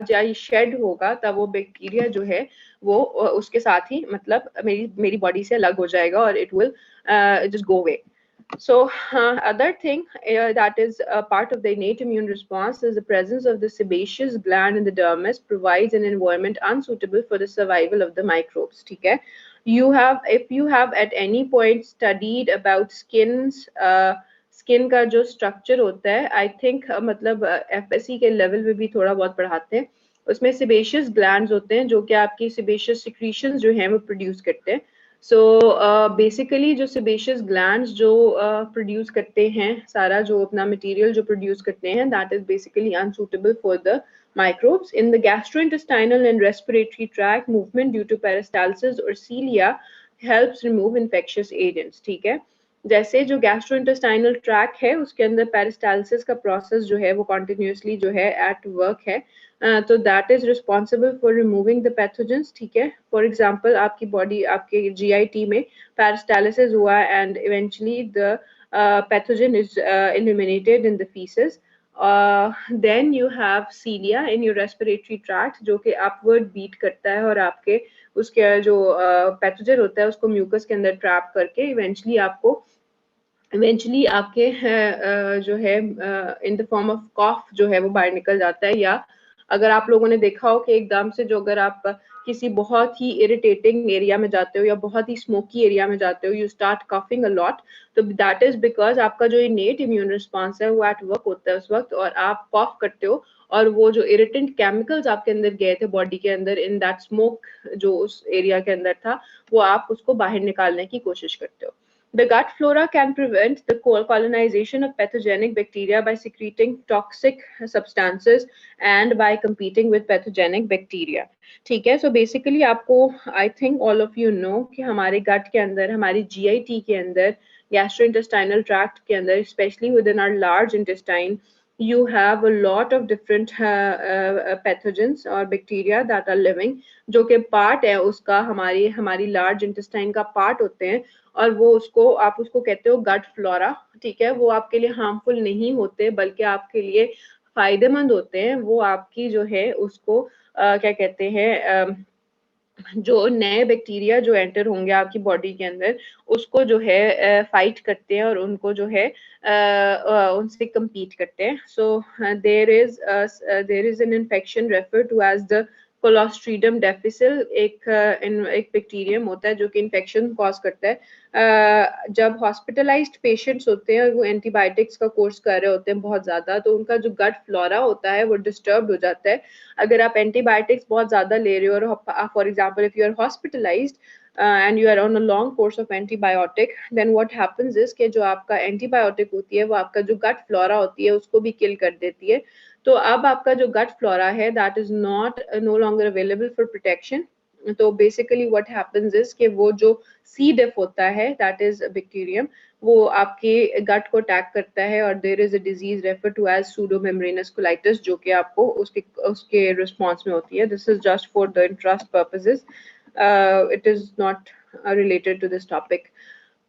या शेड होगा, तब वो बैक्टीरिया जो है वो उसके साथ ही मतलब मेरी बॉडी से अलग हो जाएगा और it will just go away. So other thing that is a part of the innate immune response is the presence of the sebaceous gland in the dermis provides an environment unsuitable for the survival of the microbes. ठीक है, if you have at any point studied about skin का जो structure होता है, I think मतलब FSc के level पे भी थोड़ा बहुत पढ़ाते हैं, उसमें सेबेशियस ग्लैंड्स होते हैं जो कि आपकी सेबेशियस सिक्रीशंस जो हैं वो प्रोड्यूस करते हैं। सो बेसिकली जो सेबेशियस ग्लैंड्स जो प्रोड्यूस करते हैं सारा जो अपना मटेरियल जो प्रोड्यूस करते हैं, that is basically unsuitable for the microbes. In the gastrointestinal and respiratory tract, movement due to peristalsis or cilia helps remove infectious agents. ठीक है, जैसे जो गैस्ट्रोइंटेस्टाइनल ट्रैक है उसके अंदर पेरिस्टालसिस का प्रोसेस जो है वो कॉन्टिन्यूसली जो है एट वर्क है, तो that is responsible for removing the pathogens. ठीक है, फॉर एग्जांपल आपकी बॉडी आपके जीआईटी में पेरिस्टालिसिस हुआ and eventually the pathogen is eliminated in the feces. Then you have cilia in your respiratory tract जो कि upward beat करता है और आपके उसके जो पैथोजन होता है उसको म्यूकस के अंदर ट्रैप करके इवेंचुअली आपके जो है इन द फॉर्म ऑफ कॉफ जो है वो बाहर निकल जाता है. या अगर आप लोगों ने देखा हो कि एकदम से जो अगर आप किसी बहुत ही इरिटेटिंग एरिया में जाते हो या बहुत ही स्मोकी एरिया में जाते हो, you start coughing a lot, तो दैट इज बिकॉज आपका जो इनेट इम्यून रिस्पॉन्स है वो एट वर्क होता है उस वक्त, और आप कॉफ करते हो और वो जो इरिटेंट केमिकल्स आपके अंदर गए थे बॉडी के अंदर इन दैट स्मोक जो उस एरिया के अंदर था, वो आप उसको बाहर निकालने की कोशिश करते हो. The gut flora can prevent the colonization of pathogenic bacteria by secreting toxic substances and by competing with pathogenic bacteria. ठीक है, so basically आपको I think all of you know कि हमारे gut के अंदर, हमारी GIT के अंदर, gastrointestinal tract के अंदर, especially within our large intestine, you have a lot of different pathogens or bacteria that are living, जो कि पार्ट है उसका, हमारी लार्ज इंटेस्टाइन का पार्ट होते हैं, और वो उसको आप उसको कहते हो गट फ्लोरा. ठीक है, वो आपके लिए हार्मफुल नहीं होते बल्कि आपके लिए फायदेमंद होते हैं. वो आपकी जो है उसको क्या कहते हैं, जो नए बैक्टीरिया जो एंटर होंगे आपकी बॉडी के अंदर उसको जो है फाइट करते हैं और उनको जो है उनसे compete करते हैं. So there is an infection referred to as the Clostridium difficile. एक बैक्टीरियम होता है जो कि इन्फेक्शन कॉज करता है. जब हॉस्पिटलाइज्ड पेशेंट्स होते हैं और वो एंटीबायोटिक्स का कोर्स कर रहे होते हैं बहुत ज़्यादा, तो उनका जो गट फ्लोरा होता है वो डिस्टर्ब हो जाता है. अगर आप एंटीबायोटिक्स बहुत ज़्यादा ले रहे हो और for example if you are hospitalized and you are on a long course of antibiotic, then what happens is कि जो आपका एंटीबायोटिक होती है वो आपका जो गट फ्लोरा होती है उसको भी किल कर देती है. तो अब आपका जो गट फ्लोरा है that is not know longer available for protection. तो बेसिकली व्हाट हैपेंस इज कि वो जो सी डिफ होता है दैट इज बैक्टीरियम, वो आपके गट को अटैक करता है और there is a disease refer to as pseudomembranous colitis जो कि आपको उसके रिस्पॉन्स में होती है. This is just for the interest purposes. It is not related to this topic.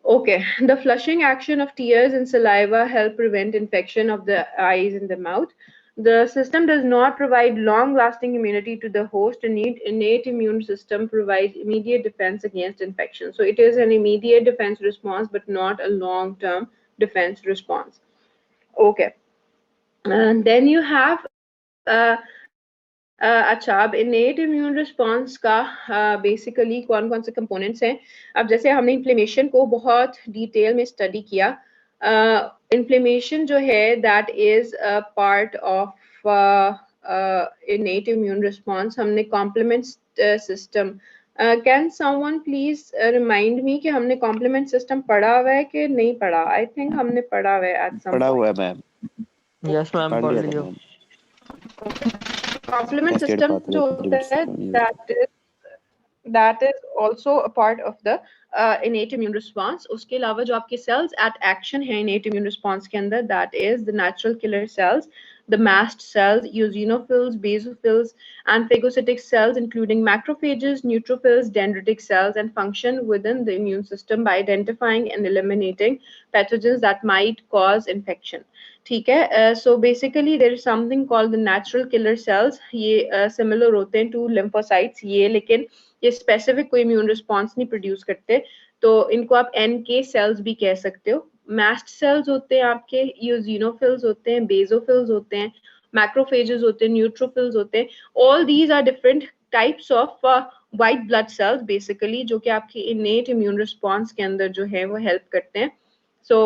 Okay, the flushing action of tears and saliva help prevent infection of the eyes and the mouth. The system does not provide long-lasting immunity to the host. Innate immune system provides immediate defense against infection. So it is an immediate defense response, but not a long-term defense response. Okay, and then you have अच्छा, अब इनेट immune response का basically कौन कौन से components हैं. अब जैसे हमने इन्फ्लेमेशन को बहुत डिटेल में स्टडी किया. इन्फ्लेमेशन जो है that is part of innate immune response. हमने complement system, can someone please remind me कि हमने कॉम्प्लीमेंट सिस्टम पढ़ा हुआ है कि नहीं पढ़ा. आई थिंक हमने पढ़ा हुआ है एट सम पढ़ा हुआ है पॉइंट. मैम. यस मैम, पढ़ पढ़ लिया था लियो. Ma'am. Complement cascade system pathway, जो होता है contribution. that is also a part of the innate immune response. उसके अलावा जो आपके cells at action है innate immune response के अंदर, that is the natural killer cells, the mast cells, eosinophils, basophils, and phagocytic cells, including macrophages, neutrophils, dendritic cells, and function within the immune system by identifying and eliminating pathogens that might cause infection. ठीक है, so basically there is something called the natural killer cells. ये similar होते हैं to lymphocytes ये, लेकिन ये specific कोई immune response नहीं प्रोड्यूस करते, तो इनको आप NK सेल्स भी कह सकते हो. मैस्ट सेल्स होते हैं आपके, यूजिनोफिल्स होते हैं, बेसोफिल्स होते हैं, मैक्रोफेजेस होते हैं, न्यूट्रोफिल्स होते हैं. All these are different types of white blood cells basically जो कि आपके इनेट इम्यून रिस्पॉन्स के अंदर जो है वो हेल्प करते हैं. So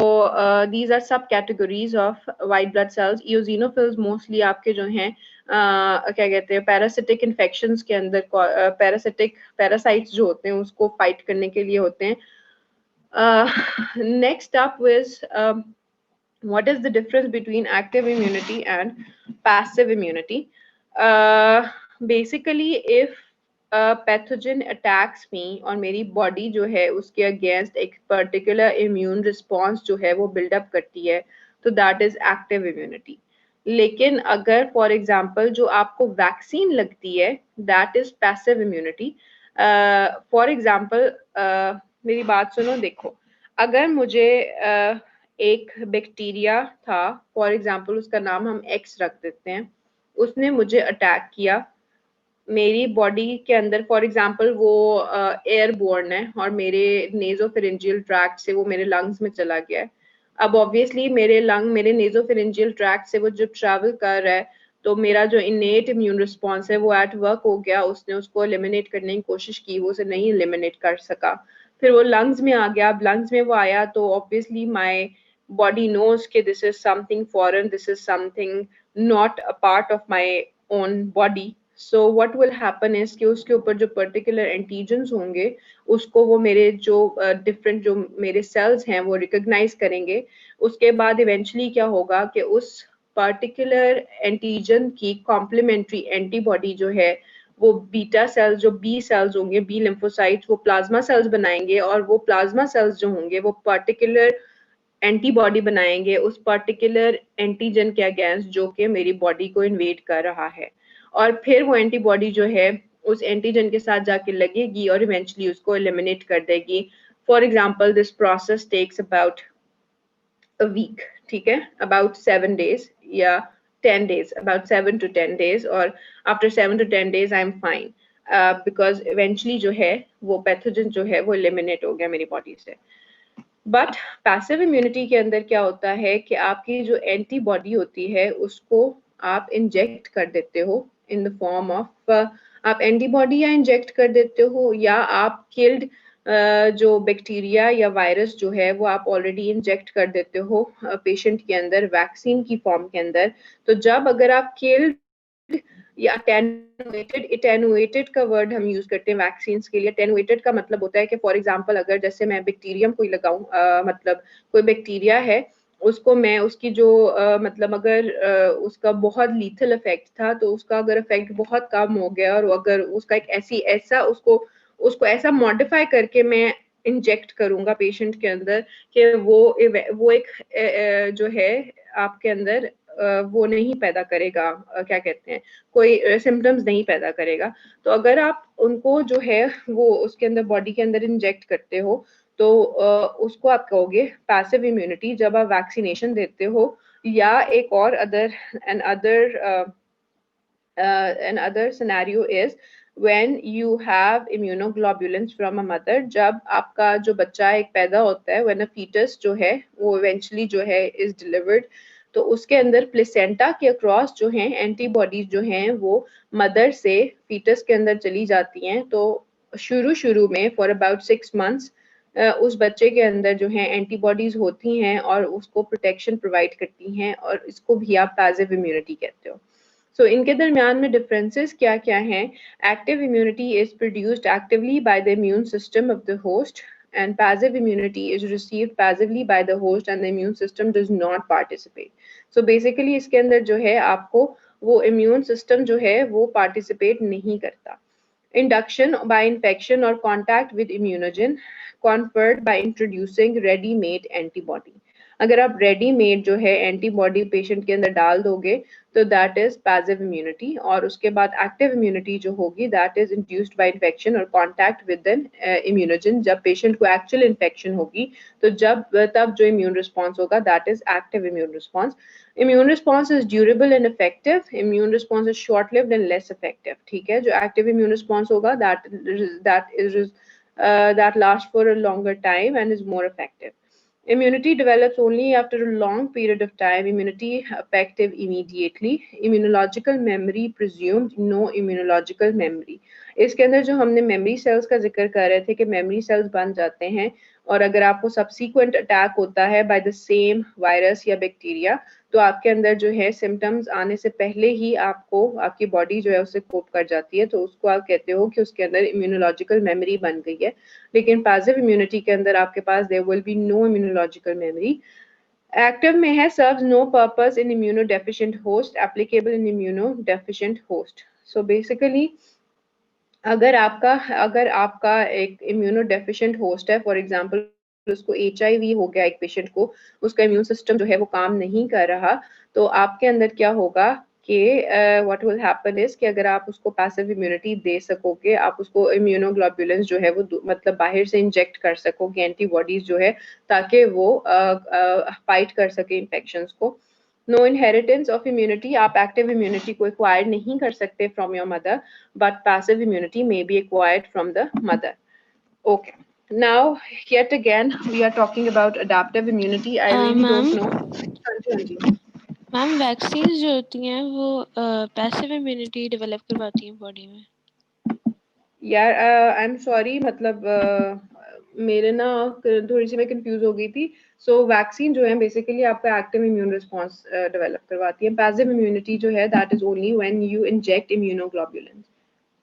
these are sub categories of white blood cells. Eosinophils mostly आपके जो हैं क्या कहते हैं पैरासिटिक इन्फेक्शंस के अंदर पैरासिटिक पैरासाइट्स जो होते हैं उसको फाइट करने के लिए होते हैं. Next up is what is the difference between active immunity and passive immunity? Basically if pathogen attacks me और मेरी बॉडी जो है उसके अगेंस्ट एक पर्टिकुलर इम्यून रिस्पॉन्स जो है वो बिल्डअप करती है, तो दैट इज एक्टिव इम्यूनिटी। लेकिन अगर फॉर एग्जांपल जो आपको वैक्सीन लगती है, that is passive immunity. For example मेरी बात सुनो, देखो, अगर मुझे एक बैक्टीरिया था, फॉर एग्जांपल उसका नाम हम एक्स रख देते हैं, उसने मुझे अटैक किया मेरी बॉडी के अंदर, फॉर एग्जांपल वो एयरबोर्न है और मेरे नेजोफेरेंजियल ट्रैक्ट से वो मेरे लंग्स में चला गया है। अब ऑब्वियसली मेरे लंग मेरे नेजोफेरेंजियल ट्रैक्ट से वो जब ट्रैवल कर रहा है, तो मेरा जो इनेट इम्यून रिस्पॉन्स है वो एट वर्क हो गया, उसने उसको एलिमिनेट करने की कोशिश की, वो उसे नहीं एलिमिनेट कर सका, फिर वो लंग्स में आ गया। अब लंग्स में वो आया तो ऑब्वियसली माई बॉडी नोज कि this is something foreign, this is something not a part of my own body. So what will happen is कि उसके ऊपर जो पर्टिकुलर एंटीजन्स होंगे उसको वो मेरे जो डिफरेंट जो मेरे सेल्स हैं वो रिकॉग्नाइज करेंगे। उसके बाद इवेंचुअली क्या होगा कि उस पर्टिकुलर एंटीजन की कॉम्प्लीमेंट्री एंटीबॉडी जो है वो बीटा सेल्स, जो बी सेल्स होंगे, बी लिम्फोसाइट्स, वो प्लाज्मा सेल्स बनाएंगे और वो प्लाज्मा सेल्स जो होंगे वो पर्टिकुलर एंटीबॉडी बनाएंगे उस पर्टिकुलर एंटीजन के अगेंस्ट जो कि मेरी बॉडी को इन्वेड कर रहा है। और फिर वो एंटीबॉडी जो है उस एंटीजन के साथ जाके लगेगी और इवेंचुअली उसको एलिमिनेट कर देगी। For example this process takes about a week, ठीक है, अबाउट 7 days या 10 days, अबाउट 7 to 10 days, और after 7 to 10 days I am fine, because eventually जो है वो पैथोजन जो है वो एलिमिनेट हो गया मेरी बॉडी से। बट पैसिव इम्यूनिटी के अंदर क्या होता है कि आपकी जो एंटीबॉडी होती है उसको आप इंजेक्ट कर देते हो इन द फॉर्म ऑफ, आप एंटीबॉडी या इंजेक्ट कर देते हो या आप किल्ड जो बैक्टीरिया या वायरस जो है वो आप ऑलरेडी इंजेक्ट कर देते हो पेशेंट के अंदर वैक्सीन की फॉर्म के अंदर। तो जब अगर आप किल्ड या अटेनुएटेड का वर्ड हम यूज करते हैं वैक्सीन के लिए। अटेनुएटेड का मतलब होता है कि फॉर एग्जांपल अगर जैसे मैं बैक्टीरियम कोई लगाऊं, मतलब कोई बैक्टीरिया है उसको मैं उसकी जो मतलब अगर उसका बहुत लीथल इफेक्ट था तो उसका अगर इफेक्ट बहुत कम हो गया और अगर उसका एक ऐसा उसको उसको ऐसा मॉडिफाई करके मैं इंजेक्ट करूंगा पेशेंट के अंदर कि वो एक जो है आपके अंदर वो नहीं पैदा करेगा, क्या कहते हैं, कोई सिम्टम्स नहीं पैदा करेगा। तो अगर आप उनको जो है वो उसके अंदर बॉडी के अंदर इंजेक्ट करते हो तो उसको आप कहोगे पैसिव इम्यूनिटी जब आप वैक्सीनेशन देते हो। या एक और another scenario is when you have immunoglobulins from a mother, जब आपका जो बच्चा एक पैदा होता है, when a fetus जो है वो eventually जो है is delivered, तो उसके अंदर प्लेसेंटा के अक्रॉस जो हैं एंटीबॉडीज जो हैं वो मदर से फीटस के अंदर चली जाती हैं। तो शुरू में फॉर अबाउट 6 months उस बच्चे के अंदर जो है एंटीबॉडीज होती हैं और उसको प्रोटेक्शन प्रोवाइड करती हैं, और इसको भी आप पैसिव इम्यूनिटी कहते हो। सो इनके दरमियान में डिफरेंसेस क्या क्या हैं? Active immunity is produced actively by the immune system of the host and passive immunity is received passively by the host and the immune system does not participate. So basically इसके अंदर जो है आपको वो immune system जो है वो participate नहीं करता। Induction by infection or contact with immunogen conferred by introducing ready-made antibody. अगर आप रेडीमेड जो है एंटीबॉडी पेशेंट के अंदर डाल दोगे तो दैट इज पैसिव इम्यूनिटी। और उसके बाद एक्टिव इम्यूनिटी जो होगी that is induced by infection और कांटेक्ट विद एन इम्यूनोजन। जब पेशेंट को एक्चुअल इन्फेक्शन होगी तो तब जो इम्यून रिस्पॉन्स होगा that is active immune response. Immune response is durable and effective, immune response is short lived and less effective. ठीक है, जो एक्टिव इम्यून रिस्पॉन्स होगा that lasts for a longer time and is more effective. Immunity develops only after a long period of time. Immunity effective immediately. Immunological memory presumed, no immunological memory. इसके अंदर जो हमने memory cells का जिक्र कर रहे थे कि मेमोरी सेल्स बन जाते हैं और अगर आपको सब्सीक्वेंट अटैक होता है बाय द सेम वायरस या बैक्टीरिया तो आपके अंदर जो है सिम्टम्स आने से पहले ही आपको आपकी बॉडी जो है उससे कोप कर जाती है, तो उसको आप कहते हो कि उसके अंदर इम्यूनोलॉजिकल मेमोरी बन गई है। लेकिन पैसिव इम्यूनिटी के अंदर आपके पास there will be no immunological memory. Active में है serves no purpose in immunodeficient host, applicable in immunodeficient host. So basically अगर आपका एक इम्यूनोडेफिशिएंट होस्ट है, फॉर एग्जांपल उसको HIV हो गया एक पेशेंट को, उसका इम्यून सिस्टम जो है वो काम नहीं कर रहा, तो आपके अंदर क्या होगा कि व्हाट विल हैपन इज कि अगर आप उसको पैसिव इम्यूनिटी दे सकोगे, आप उसको इम्यूनोग्लोबुलेंस जो है वो मतलब बाहर से इंजेक्ट कर सकोगे, एंटीबॉडीज जो है, ताकि वो फाइट कर सके इन्फेक्शंस को. नो इनहेरिटेंस ऑफ इम्यूनिटी, आप एक्टिव इम्यूनिटी को एक्वायर नहीं कर सकते from your mother, but passive immunity may be acquired from the mother. Okay. Now, yet again, we are talking about adaptive immunity. I really don't know. हाँ जी. Ma'am vaccine जो होती हैं वो पैसिव इम्यूनिटी डेवलप करवाती हैं body में. यार आई एम सॉरी, मतलब मेरे ना थोड़ी सी मैं कंफ्यूज हो गई थी. सो वैक्सीन जो है बेसिकली आपका एक्टिव इम्यून रिस्पॉन्स डेवलप करवाती है. पैसिव इम्यूनिटी जो है that is only when you inject immunoglobulin.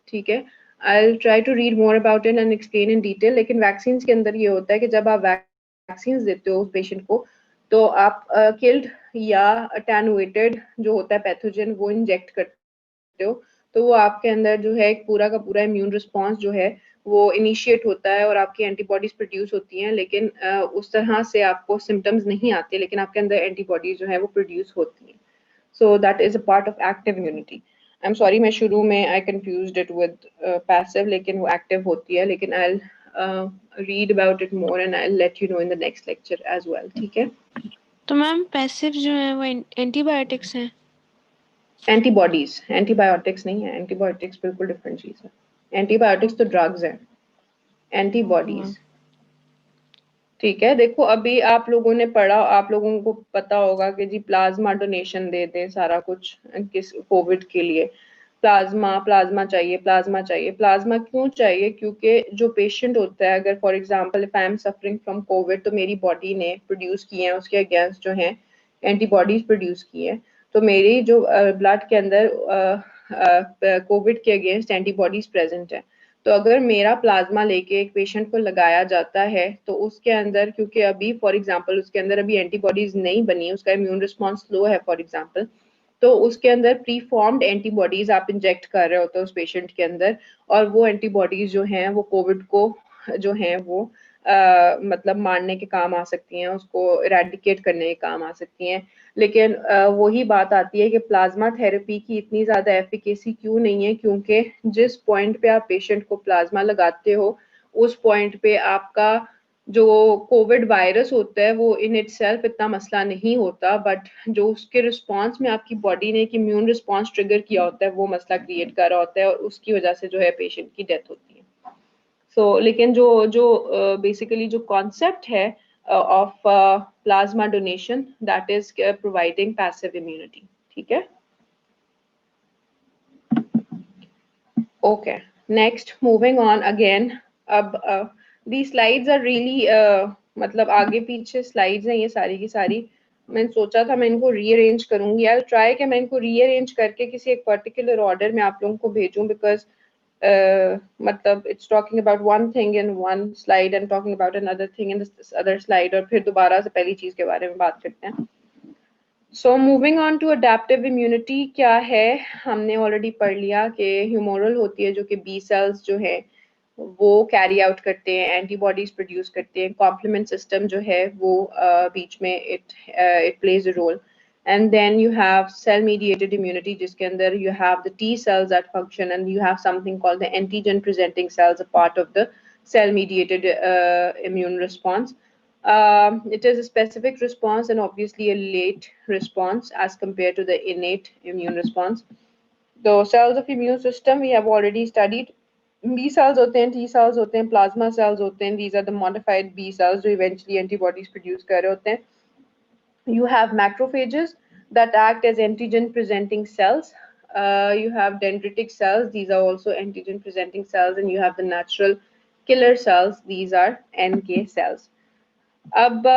ठीक है. I'll try to read more about it and explain in detail. लेकिन वैक्सीन्स के अंदर ये होता है कि जब आप वैक्सीन्स देते हो उस पेशेंट को, तो आप किल्ड या अटेनुएटेड जो होता है पैथोजन वो इंजेक्ट करते हो, तो वो आपके अंदर जो है एक पूरा का पूरा इम्यून रिस्पॉन्स जो है वो इनिशिएट होता है और आपकी एंटीबॉडीज प्रोड्यूस होती हैं. लेकिन उस तरह से आपको सिम्टम्स नहीं आते, लेकिन आपके अंदर एंटीबॉडीज जो है वो प्रोड्यूस होती हैं. So that is a part of active immunity. I'm sorry, मैं शुरू में I confused it with passive, लेकिन वो active होती है. लेकिन I'll read about it more and I'll let you know in the next lecture as well. ठीक है. तो मैम पैसिव जो है वो एंटीबायोटिक्स हैं. एंटीबॉडीज, एंटीबायोटिक्स नहीं है. एंटीबायोटिक्स बिल्कुल डिफरेंट चीज है. एंटीबायोटिक्स तो ड्रग्स हैं. एंटीबॉडीज, ठीक है. देखो अभी आप लोगों ने पढ़ा, आप लोगों को पता होगा कि जी प्लाज्मा डोनेशन दे दें सारा कुछ किस कोविड के लिए. प्लाज्मा चाहिए, प्लाज्मा चाहिए. प्लाज्मा क्यों चाहिए? क्योंकि जो पेशेंट होता है, अगर for example if I am suffering from Covid, तो मेरी बॉडी ने प्रोड्यूस किए हैं उसके अगेंस्ट जो हैं एंटीबॉडीज प्रोड्यूस किए हैं, तो मेरी जो ब्लड के अंदर कोविड के अगेंस्ट एंटीबॉडीज प्रेजेंट है. तो अगर मेरा प्लाज्मा लेके एक पेशेंट को लगाया जाता है, तो उसके अंदर, क्योंकि अभी फॉर एग्जांपल उसके अंदर अभी एंटीबॉडीज नहीं बनी, उसका इम्यून रिस्पॉन्स स्लो है फॉर एग्जांपल, तो उसके अंदर प्री फॉर्म्ड एंटीबॉडीज आप इंजेक्ट कर रहे होते हो उस पेशेंट के अंदर, और वो एंटीबॉडीज जो हैं वो कोविड को जो हैं वो मतलब मारने के काम आ सकती हैं, उसको इरेडिकेट करने के काम आ सकती हैं. लेकिन वही बात आती है कि प्लाज्मा थेरेपी की इतनी ज़्यादा एफिकेसी क्यों नहीं है? क्योंकि जिस पॉइंट पे आप पेशेंट को प्लाज्मा लगाते हो, उस पॉइंट पे आपका जो कोविड वायरस होता है वो इन इटसेल्फ इतना मसला नहीं होता, बट जो उसके रिस्पॉन्स में आपकी बॉडी ने एक इम्यून रिस्पॉन्स ट्रिगर किया होता है वो मसला क्रिएट कर रहा होता है, और उसकी वजह से जो है पेशेंट की डेथ होती है. लेकिन जो जो बेसिकली जो कॉन्सेप्ट है of plasma donation, that is providing passive immunity. ठीक है. Okay, next moving on again. अब these slides are really मतलब आगे पीछे slides हैं ये सारी की सारी. मैंने सोचा था मैं इनको रीअरेंज करूंगी. I'll try कि मैं इनको रीअरेंज करके किसी एक पर्टिकुलर ऑर्डर में आप लोगों को भेजूं, बिकॉज मतलब it's talking about one thing in one slide and talking about another thing in this other slide, और फिर दोबारा से पहली चीज के बारे में बात करते हैं. So moving on to adaptive immunity क्या है, हमने ऑलरेडी पढ़ लिया कि ह्यूमोरल होती है जो कि बी सेल्स जो है वो कैरी आउट करते हैं, एंटीबॉडीज प्रोड्यूस करते हैं. कॉम्प्लीमेंट सिस्टम जो है वो बीच में it plays a role. And then you have cell mediated immunity, जिसके अंदर you have the T cells that function, and you have something called the antigen presenting cells, a part of the cell mediated immune response. It is a specific response and obviously a late response as compared to the innate immune response. The cells of immune system we have already studied. B cells होते हैं, T cells होते हैं, plasma cells होते हैं. These are the modified B cells जो eventually antibodies produce कर रहे होते हैं. You have macrophages that act as antigen presenting cells. You have dendritic cells, these are also antigen presenting cells, and you have the natural killer cells, these are NK cells. अब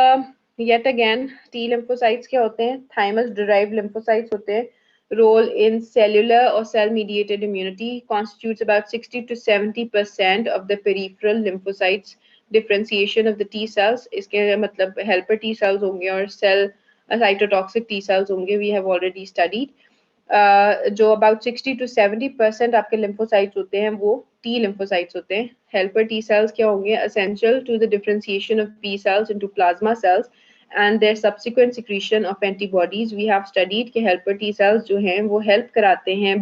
yet again T lymphocytes क्या होते हैं? Thymus derived lymphocytes होते हैं. Role in cellular or cell mediated immunity, constitutes about 60 to 70% of the peripheral lymphocytes differentiation of the T cells. इसके मतलब helper T cells होंगे और cell cytotoxic T cells होंगे, we have already studied. जो about 60 to 70% आपके lymphocytes होते हैं वो T lymphocytes होते हैं. Helper T cells क्या होंगे? Essential to the differentiation of B cells into plasma cells and their subsequent secretion of antibodies. We have studied कि helper T cells जो हैं वो help कराते हैं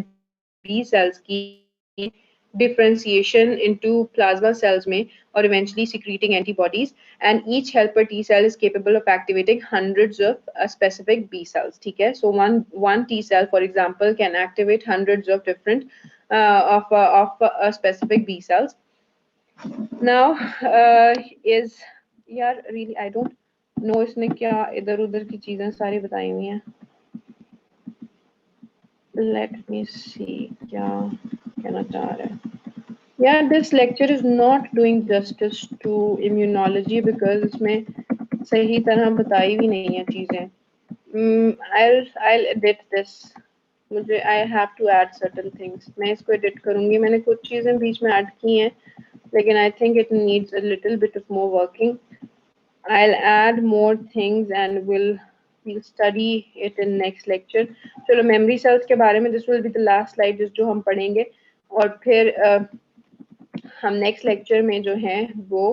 B cells की differentiation into plasma cells में और eventually secreting antibodies, and each helper T cell is capable of activating hundreds of specific B cells. ठीक है? So one T cell, for example, can activate hundreds of different of specific B cells. Now is यार really I don't know इसने क्या इधर उधर की चीजें सारी बताई हुई हैं. Let me see क्या कहना चाह रहा है. Yeah, this lecture is not doing justice to immunology because इसमें सही तरह बताई भी नहीं है चीजें. I'll edit this. मुझे I have to add certain things. मैं इसको edit करूँगी. मैंने कुछ चीजें बीच में add की हैं, लेकिन I think it needs a little bit of more working. I'll add more things and we'll study it in next lecture. चलो memory cells के बारे में this will be the last slide जो हम पढ़ेंगे और फिर हम नेक्स्ट लेक्चर में जो है वो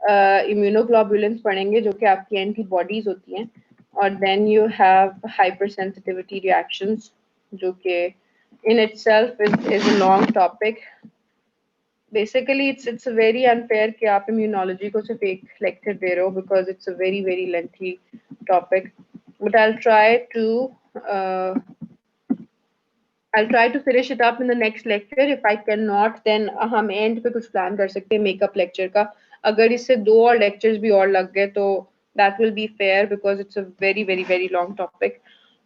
इम्यूनोग्लोबुलिन्स पढ़ेंगे जो कि आपकी एंटीबॉडीज होती हैं और then you have hypersensitivity reactions जो कि in itself is a long topic. Basically it's very unfair कि आप इम्यूनोलॉजी को सिर्फ एक लेक्चर दे रहे हो because it's a very lengthy topic, but I'll try to finish it up in the next lecture. If I cannot, then हम end पे कुछ plan कर सकते हैं makeup lecture का. अगर इससे 2 और lectures भी और लग गए तो that will be fair because it's a very long topic.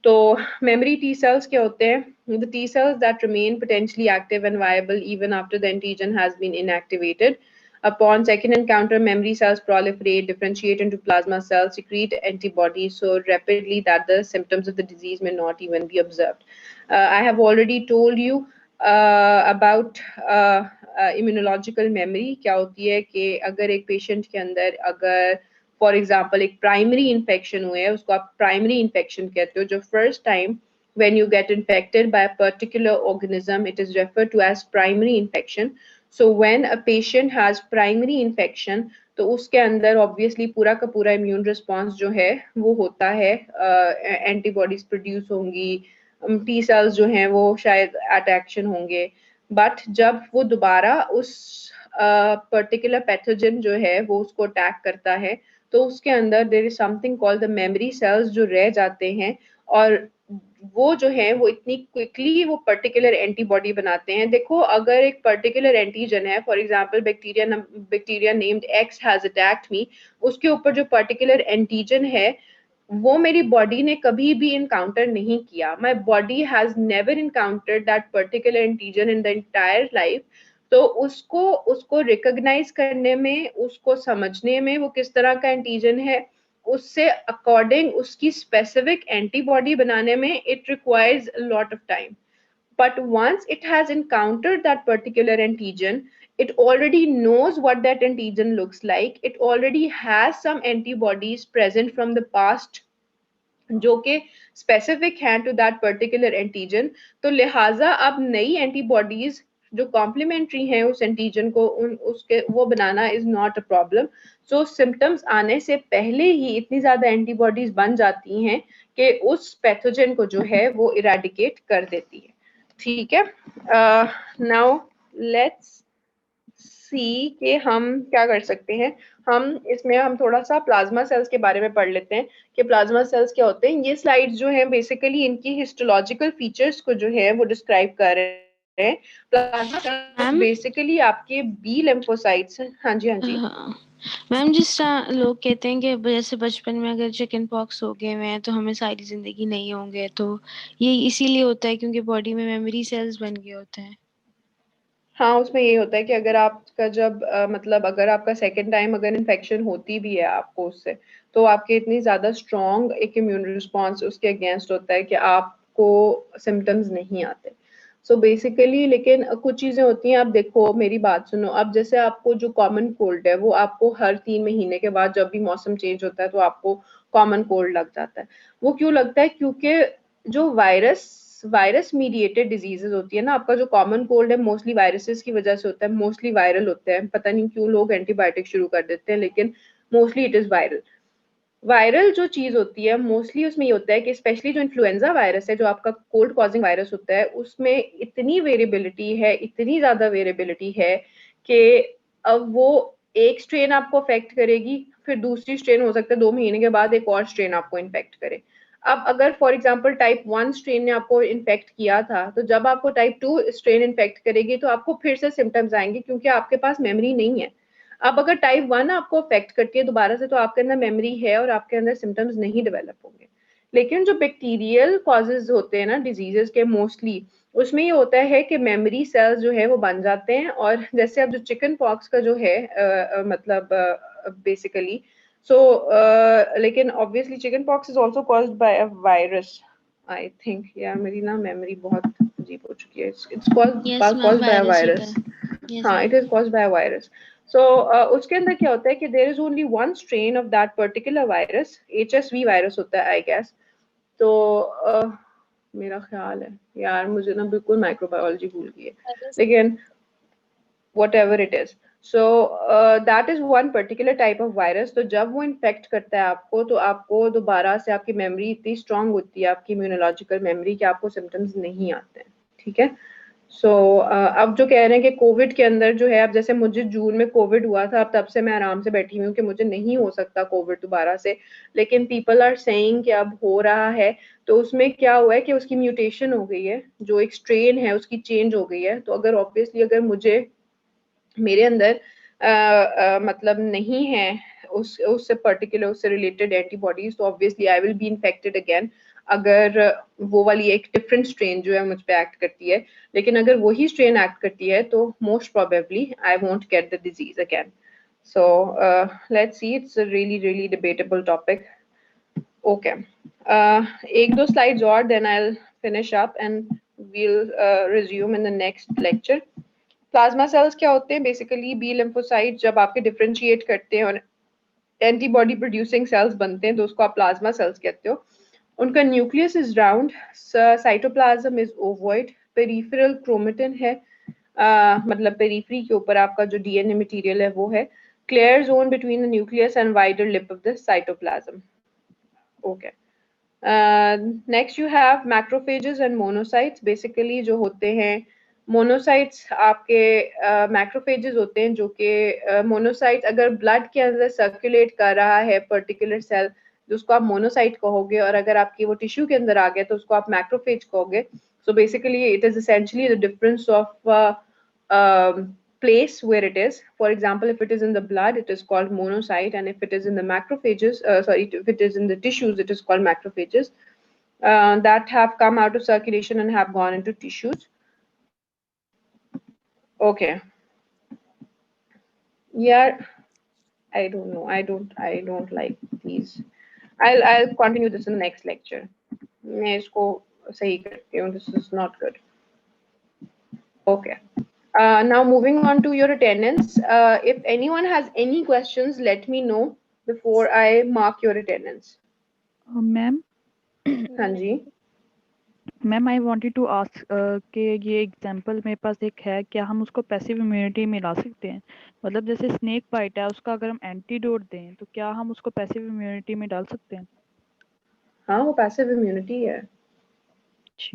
तो memory T cells क्या होते हैं? The T cells that remain potentially active and viable even after the antigen has been inactivated. Upon second encounter, memory cells proliferate, differentiate into plasma cells, secrete antibodies so rapidly that the symptoms of the disease may not even be observed. I have already told you about immunological memory. क्या होती है कि अगर एक patient के अंदर अगर for example एक primary infection हुए है उसको आप primary infection कहते हो. जो first time when you get infected by a particular organism, it is referred to as primary infection. So when a patient has primary infection, तो उसके अंदर obviously पूरा का पूरा immune response जो है वो होता है, antibodies produce होंगी, T cells जो हैं वो शायद at action होंगे, but जब वो दोबारा उस particular pathogen जो है वो उसको attack करता है तो उसके अंदर there is something called the memory cells जो रह जाते हैं और वो जो है वो इतनी क्विकली वो पर्टिकुलर एंटीबॉडी बनाते हैं. देखो अगर एक पर्टिकुलर एंटीजन है, for example bacteria named X has attacked me, उसके ऊपर जो पर्टिकुलर एंटीजन है वो मेरी बॉडी ने कभी भी इनकाउंटर नहीं किया. My body has never encountered that particular antigen in the entire life. तो उसको रिकॉग्नाइज करने में, उसको समझने में वो किस तरह का एंटीजन है, उससे अकॉर्डिंग उसकी स्पेसिफिक एंटीबॉडी बनाने में it requires a lot of time. But once it has encountered that particular antigen, it already knows what that antigen looks like. It already has some antibodies present from the past जो कि specific हैं to that particular antigen. तो लिहाजा अब नई antibodies जो complementary हैं उस एंटीजन को उसके वो बनाना is not a problem. So symptoms आने से पहले ही इतनी ज्यादा एंटीबॉडीज बन जाती हैं कि उस पैथोजन को जो है वो इरेडिकेट कर देती है. ठीक है, नाउ लेट्स सी कि हम क्या कर सकते हैं. हम थोड़ा सा प्लाज्मा सेल्स के बारे में पढ़ लेते हैं कि प्लाज्मा सेल्स क्या होते हैं. ये स्लाइड्स जो हैं बेसिकली इनकी हिस्टोलॉजिकल फीचर्स को जो है वो डिस्क्राइब कर रहे हैं. प्लाज्मा सेल्स बेसिकली आपके बी लिम्फोसाइट्स हैं. हाँ जी मैम, जिस तरह लोग कहते हैं कि जैसे बचपन में अगर चिकन पॉक्स हो गए हैं तो हमें सारी जिंदगी नहीं होंगे, तो ये इसीलिए होता है क्योंकि बॉडी में मेमोरी सेल्स बन गए होते हैं. हाँ, उसमें ये होता है कि अगर आपका जब मतलब अगर आपका सेकेंड टाइम अगर इन्फेक्शन होती भी है आपको उससे, तो आपके इतनी ज़्यादा स्ट्रॉन्ग एक इम्यून रिस्पॉन्स उसके अगेंस्ट होता है कि आपको सिम्टम्स नहीं आते. सो बेसिकली लेकिन कुछ चीजें होती हैं, आप देखो मेरी बात सुनो, अब जैसे आपको जो कॉमन कोल्ड है वो आपको हर 3 महीने के बाद जब भी मौसम चेंज होता है तो आपको कॉमन कोल्ड लग जाता है। वो क्यों लगता है? क्योंकि जो वायरस मीडिएटेड डिजीजेज होती है ना, आपका जो कॉमन कोल्ड है मोस्टली वायरसेस की वजह से होता है, मोस्टली वायरल होते हैं। पता नहीं क्यों लोग एंटीबायोटिक शुरू कर देते हैं, लेकिन mostly it is viral. Viral जो चीज होती है मोस्टली उसमें ये होता है कि स्पेशली जो इन्फ्लुएंजा वायरस है, जो आपका कोल्ड कॉजिंग वायरस होता है, उसमें इतनी वेरिएबिलिटी है, इतनी ज्यादा वेरिएबिलिटी है कि अब वो एक स्ट्रेन आपको अफेक्ट करेगी, फिर दूसरी स्ट्रेन हो सकता है 2 महीने के बाद एक और स्ट्रेन आपको इन्फेक्ट करे। अब अगर फॉर एग्जाम्पल टाइप 1 स्ट्रेन ने आपको इन्फेक्ट किया था, तो जब आपको टाइप 2 स्ट्रेन इन्फेक्ट करेगी तो आपको फिर से सिम्टम्स आएंगे, क्योंकि आपके पास मेमोरी नहीं है। अब अगर टाइप 1 आपको अफेक्ट करती है दोबारा से, तो आपके अंदर मेमोरी है और आपके अंदर सिम्टम्स नहीं डेवलप होंगे। लेकिन जो बैक्टीरियल कॉजेज होते हैं ना डिजीजेस के, मोस्टली उसमें ये होता है कि मेमोरी सेल्स जो है वो बन जाते हैं। और जैसे अब जो चिकन पॉक्स का जो है मतलब बेसिकली लेकिन obviously chicken pox is also caused by a virus, I think. यार मेरी ना मेमोरी बहुत अजीब हो चुकी है। It's yes ma'am, caused by a virus ही था। वायरस। यस हाँ, ma'am. It is caused by a virus. So उसके अंदर क्या होता है कि there is only one strain of that particular virus, HSV virus होता है आई गेस। तो मेरा ख्याल है, यार मुझे ना बिल्कुल माइक्रोबायोलॉजी भूल गई है, लेकिन whatever it is. So that is one particular type of virus. तो जब वो इन्फेक्ट करता है आपको, तो आपको दोबारा से आपकी मेमोरी इतनी स्ट्रांग होती है, आपकी इम्यूनोलॉजिकल मेमोरी, कि आपको सिम्टम्स नहीं आते हैं। ठीक है। सो अब जो कह रहे हैं कि कोविड के अंदर जो है, अब जैसे मुझे जून में कोविड हुआ था, अब तब से मैं आराम से बैठी हुई हूँ कि मुझे नहीं हो सकता कोविड दोबारा से, लेकिन पीपल आर सेइंग कि अब हो रहा है। तो उसमें क्या हुआ है कि उसकी म्यूटेशन हो गई है, जो एक स्ट्रेन है उसकी चेंज हो गई है। तो अगर ऑब्वियसली अगर मुझे मेरे अंदर मतलब नहीं है उससे पर्टिकुलर, उससे रिलेटेड एंटीबॉडीज, तो obviously I will be infected again, अगर वो वाली एक डिफरेंट स्ट्रेन जो है मुझ पे एक्ट करती है। लेकिन अगर वही स्ट्रेन एक्ट करती है तो most probably I won't get the disease again. So let's see, it's a really really debatable topic. Okay, एक दो स्लाइड्स और, then I will finish up and we'll resume in the next lecture. Plasma cells क्या होते हैं? Basically B lymphocyte जब आपके differentiate करते हैं और एंटीबॉडी प्रोड्यूसिंग सेल्स बनते हैं, तो उसको आप प्लाज्मा सेल्स कहते हो। उनका nucleus is round, cytoplasm is ovoid, peripheral chromatin है, मतलब पेरिफेरी के ऊपर आपका जो डीएनए मटेरियल है वो है, clear zone between the nucleus and wider lip of the cytoplasm. Okay, next you have macrophages and monocytes. Basically जो होते हैं मोनोसाइट्स आपके मैक्रोफेजेस होते हैं, जो कि मोनोसाइट्स अगर ब्लड के अंदर सर्कुलेट कर रहा है पर्टिकुलर सेल, जिसको आप मोनोसाइट कहोगे, और अगर आपकी वो टिश्यू के अंदर आ गया तो उसको आप मैक्रोफेज कहोगे। So basically it is essentially the difference of place where it is. For example, if it is in the blood, it is called monocyte, and if it is in the macrophages, if it is in the tissues, it is called macrophages, that have come out of circulation and have gone into tissues. Okay. Yeah, I don't know. I don't like these. I'll continue this in the next lecture. मैं इसको सही करती हूँ. This is not good. Okay. Now moving on to your attendance. If anyone has any questions, let me know before I mark your attendance. Ma'am हाँ जी. Ma'am I wanted to ask कि ये example मेरे पास एक है, क्या हम उसको पैसिव इम्यूनिटी में ला सकते हैं? मतलब जैसे स्नेक बाइट है, उसका अगर हम एंटीडोट दें तो क्या हम उसको पैसिव इम्यूनिटी में डाल सकते हैं? हाँ, वो पैसिव इम्यूनिटी है.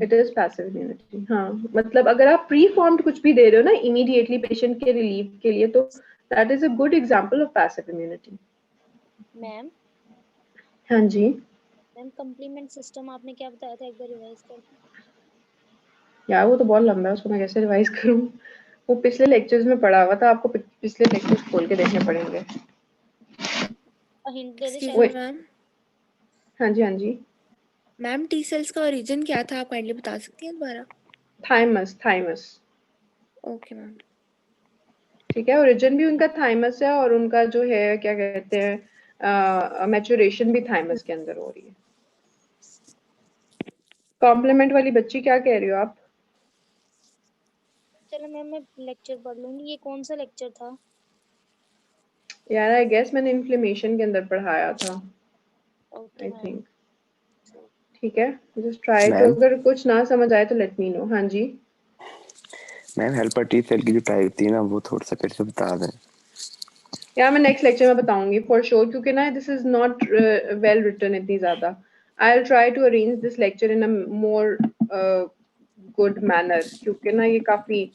It is passive immunity. हाँ, मतलब अगर आप प्री फॉर्म्ड कुछ भी दे रहे हो ना इमीडिएटली पेशेंट के रिलीफ के लिए, तो that is a good example of passive immunity. Ma'am हाँ जी. मैम कम्प्लीमेंट सिस्टम आपने क्या बताया था, एक बार रिवाइज कर दो. यार वो तो बहुत लंबा है, उसको मैं कैसे रिवाइज करूँ? वो पिछले लेक्चर्स में पढ़ा हुआ था, आपको पिछले लेक्चर्स खोल के देखने पड़ेंगे. हिंट दे दे एक्सक्यूज शायद. Me ma'am. हाँ जी, हाँ जी. मैम टी सेल्स का ओरिजिन क्या था, आप काइंडली बता सकती हैं दोबारा? थाइमस. Okay ma'am. ठीक है, ओरिजिन भी उनका थाइमस है, और उनका जो है क्या कहते हैं मैच्योरेशन भी थाइमस के अंदर हो रही है. कॉम्प्लीमेंट वाली बच्ची क्या कह रही हो आप? चलो मैम मैं लेक्चर पढ़ लूंगी। ये कौन सा लेक्चर था? यार आई गेस मैंने इन्फ्लेमेशन के अंदर पढ़ाया था, ओके आई मैम। थिंक। ठीक है, जस्ट ट्राई टू, मैम अगर कुछ ना समझ आए तो लेट मी नो। हाँ जी मैम हेल्पर टी सेल की जो टाइप थी ना वो थोड़ा सा फिर से बता दें। यार मैं नेक्स्ट लेक्चर में बताऊंगी फॉर श्योर, क्योंकि ना this is not well written इतनी ज्यादा। I will try to arrange this lecture in a more good manner, क्योंकि ना ये काफी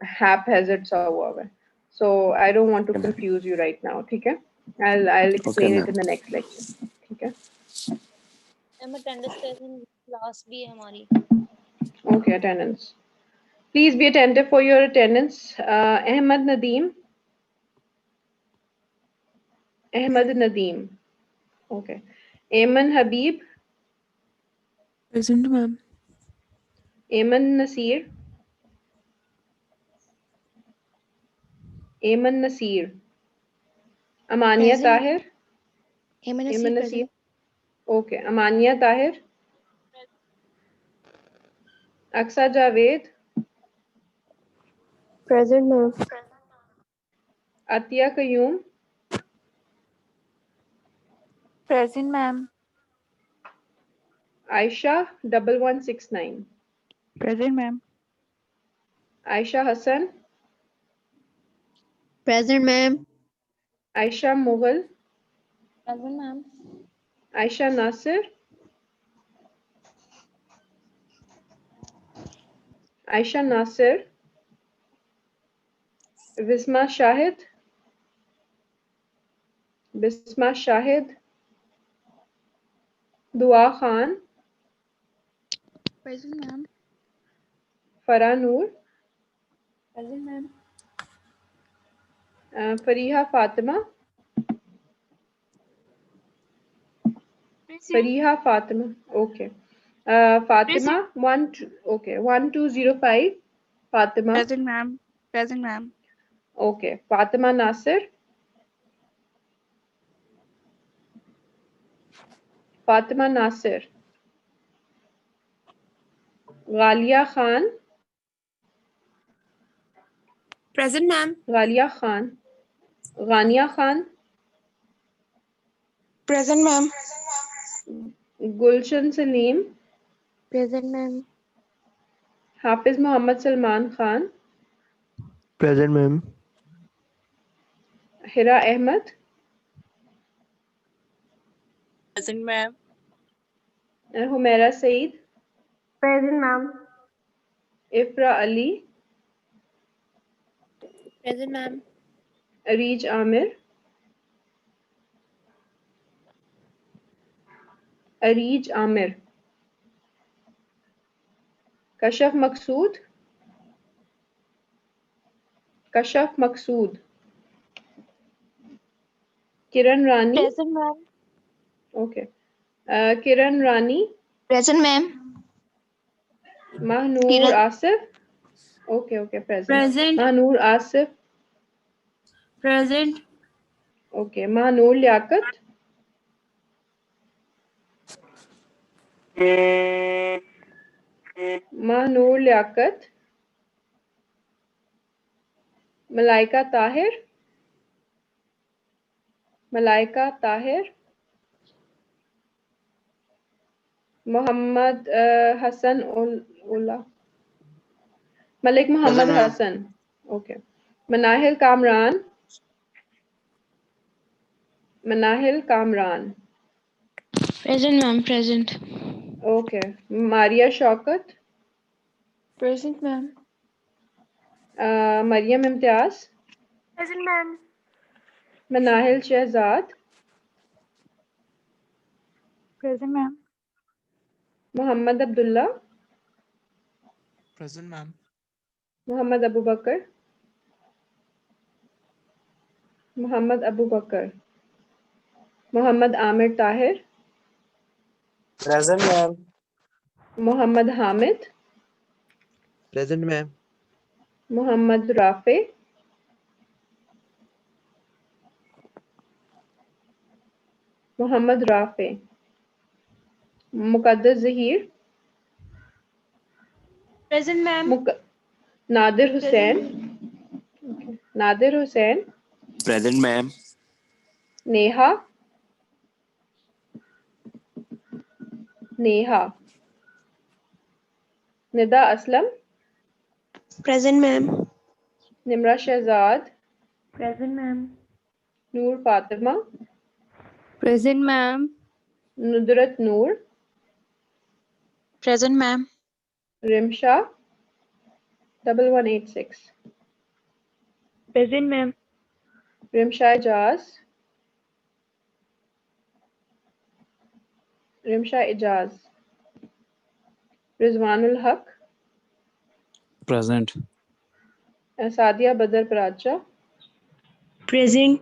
हैपहैज़र्ड सा हुआ है। So I don't want to Okay, ma'am. Confuse you right now. ठीक है, I'll explain it ma'am. in the next lecture. ठीक है, मैम अटेंडेंस क्लास भी है हमारी। okay, attendance. Please be attentive for your attendance. Ahmad Nadeem. Ahmad Nadeem. Okay. Ayman Habib. Present, ma'am. Ayman Nasir. Ayman Nasir. Amania Present, ma'am. Tahir. Ayman Nasir, Ayman Nasir. present. Okay. Amania Tahir. Aksa Javed. Present, ma'am. Atia Qayyum. Present, ma'am. Aisha 1169. Present, ma'am. Aisha Hassan. Present, ma'am. Aisha Mughal. present ma'am. Aisha Nasir. Aisha Nasir. Visma Shahid. Bisma Shahid. Dua Khan. Present, ma'am. Farah Noor. Present, ma'am. Fariha Fatima. Present. Fariha Fatima. Okay. Fatima 1205. Fatima. Present, ma'am. Present, ma'am. Okay. Fatima Nasir. Fatima Nasir. Ghalia Khan. Present, ma'am. Ghalia Khan. Ghania Khan. Present, ma'am. Gulshan Salim. Present, ma'am. Hafiz Muhammad Salman Khan. Present, ma'am. Hira Ahmed. Present, ma'am. Humaira Saeed. Present, ma'am. Ifra Ali. Present, ma'am. Areej Amir. Areej Amir. Kashaf Maqsood. Kashaf Maqsood. Kiran Rani. Present, ma'am. Okay. Kiran Rani. Present, ma'am. Mahnoor Kiran. Asif. Okay, present. Present. Mahnoor Asif. Present. Okay. Mahnoor Liaquat. Mahnoor Liaquat. Malaika Tahir. Malaika Tahir. Muhammad Hassan Ola. Malik Muhammad Present, ma'am. Hassan. Okay. Manahil Kamran. Manahil Kamran. Present, ma'am. Present. Okay. Maria Shaukat. Present, ma'am. Maryam Imtiaz. Present, ma'am. Manahil Shehzad. Present, ma'am. Muhammad Abdullah. Present, ma'am. Muhammad Abu Bakr. Muhammad Abu Bakr. Muhammad Amir Tahir. Present, ma'am. Muhammad Hamid. Present, ma'am. Muhammad Rafi. Muhammad Rafi. Muqaddas Zahir. Present, ma'am. Nadir Hussain. Okay. Nadir Hussain. Present, ma'am. Neha. Neha. Nida Aslam. Present, ma'am. Nimra Shehzad. Present, ma'am. Noor Fatima. Present, ma'am. Nudrat Noor. Present, ma'am. Rimsha 1186. Present, ma'am. Rimsha Ijaz. Rimsha Ijaz. Rizwanul Haq. Present. Sadia Badr Paracha. Present.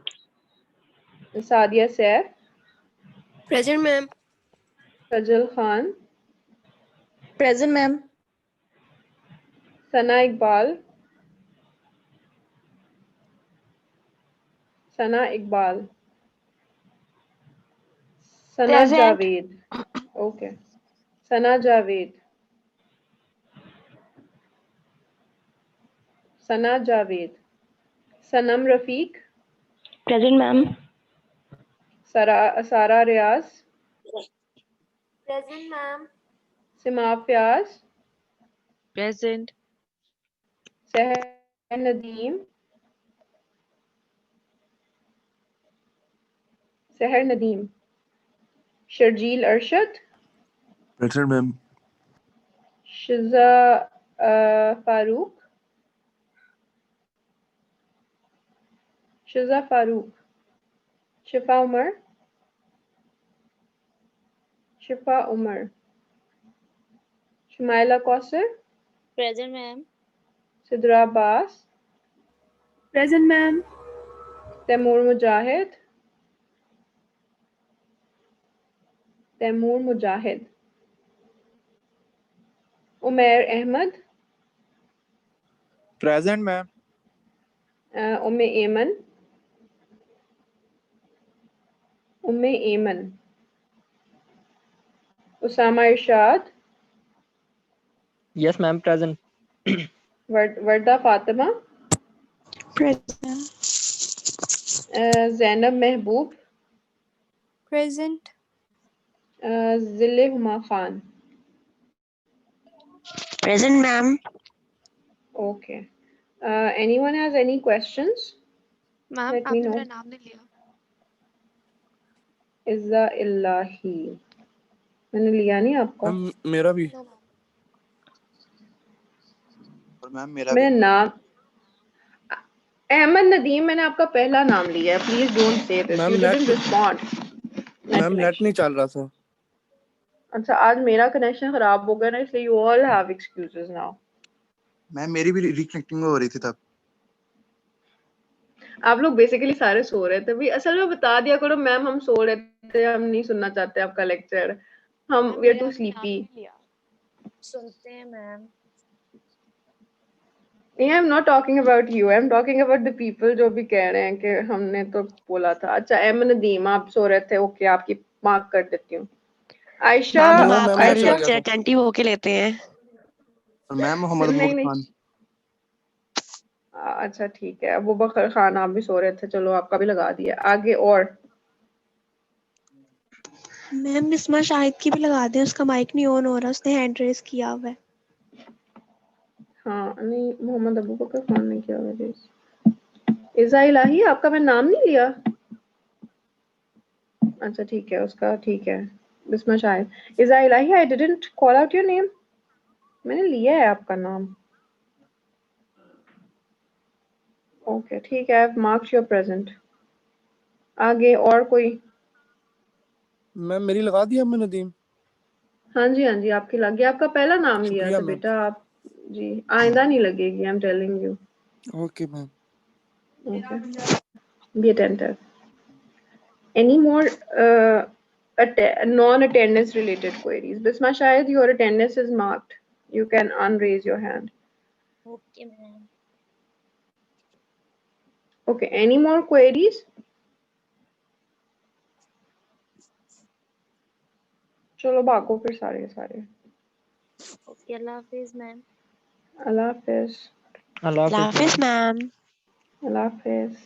Sadia Saif. Present, ma'am. Fajal Khan. Present, ma'am. Sana Iqbal. Sana Iqbal. Sana Present. Javed. Okay. Sana Javed. Sana Javed. Sanam Rafiq. Present, ma'am. Sara Riaz. Present, ma'am. Sima Fiaz. Present. Seher Nadeem. Seher Nadeem. Sharjeel Arshad. Present, ma'am. Shiza Farooq. Shiza Farooq. Shifa Umar. Shifa Umar. Shumaila Kausar. Present, ma'am. Sidra Abbas. Present, ma'am. Taimur Mujahid. Taimur Mujahid. Umair Ahmed. Present, ma'am. Umme Ayman. Umme Ayman. Usama Irshad. Yes, ma'am. Present. Warda Fatima. Present. Zainab Mehboob. Present. Zille Huma Khan. Present, ma'am. Okay. Anyone has any questions? Ma'am Let me आपने know. मेरा नाम नहीं लिया. इज़्ज़ा इल्लाही. मैंने लिया नहीं आपका. Ma'am मेरा भी. No, ma'am. और मैम मेरा भी. मेरा नाम अहमद नदीम. मैंने आपका पहला नाम लिया है. Please don't say this. Ma'am you net didn't respond. Ma'am net नहीं चल रहा था. अच्छा, आज मेरा कनेक्शन खराब हो गया ना, इसलिए you all have excuses now. Ma'am मेरी भी रिकनेक्टिंग हो रही थी तब. आप लोग बेसिकली सारे सो रहे थे. भी असल में बता दिया करो मैम, हम सो रहे थे, हम नहीं सुनना चाहते आपका लेक्चर. हम वी आर टू स्लीपी. सुनते हैं मैम. नहीं, आई am not talking about you. I am talking about the people जो भी कह रहे हैं कि हमने तो बोला था. अच्छा, अहमद नदीम आप सो रहे थे. ओके, आपकी मार्क कर देती हूँ. आयशा. मैम हम मैम, आपका मैम, चल लेक्चर गया था. अटेंटिव होके लेते हैं. और मैम मोहम्मद नहीं अबू नहीं. खान. अच्छा ठीक है. अबू बकर खान आप भी सो रहे थे. चलो आपका भी लगा दिया. आगे और मैम बिस्मा शाहिद की भी लगा दें, उसका माइक नहीं ऑन हो रहा, उसने हैंड रेस किया हुआ है. हाँ नहीं, मोहम्मद अबू बकर खान ने किया हुआ है. इज़्ज़ा इलाही आपका मैं नाम नहीं लिया. अच्छा ठीक है, उसका ठीक है. Bisma Shahid. Izza Ilahi I didn't call out your name. मैंने लिया है आपका नाम. ओके ठीक है. I have marked your present. आगे और कोई. मैम मेरी लगा दी हमने नदीम. हाँ जी हाँ जी, आपकी लग गया. आपका पहला नाम लिया शुक्रिया था मैम. बेटा आप. जी आइंदा नहीं लगेगी. I am telling you. Okay ma'am. Okay, be attentive. Any more non-attendance related queries? Bisma Shahid, your attendance is marked. You can unraise your hand. Okay, ma'am. Okay, any more queries? चलो भागो फिर सारे. Okay, Allah Hafiz, ma'am. Allah Hafiz. अल्लाह हाफिज हाफिज ma'am. अल्लाह हाफिज।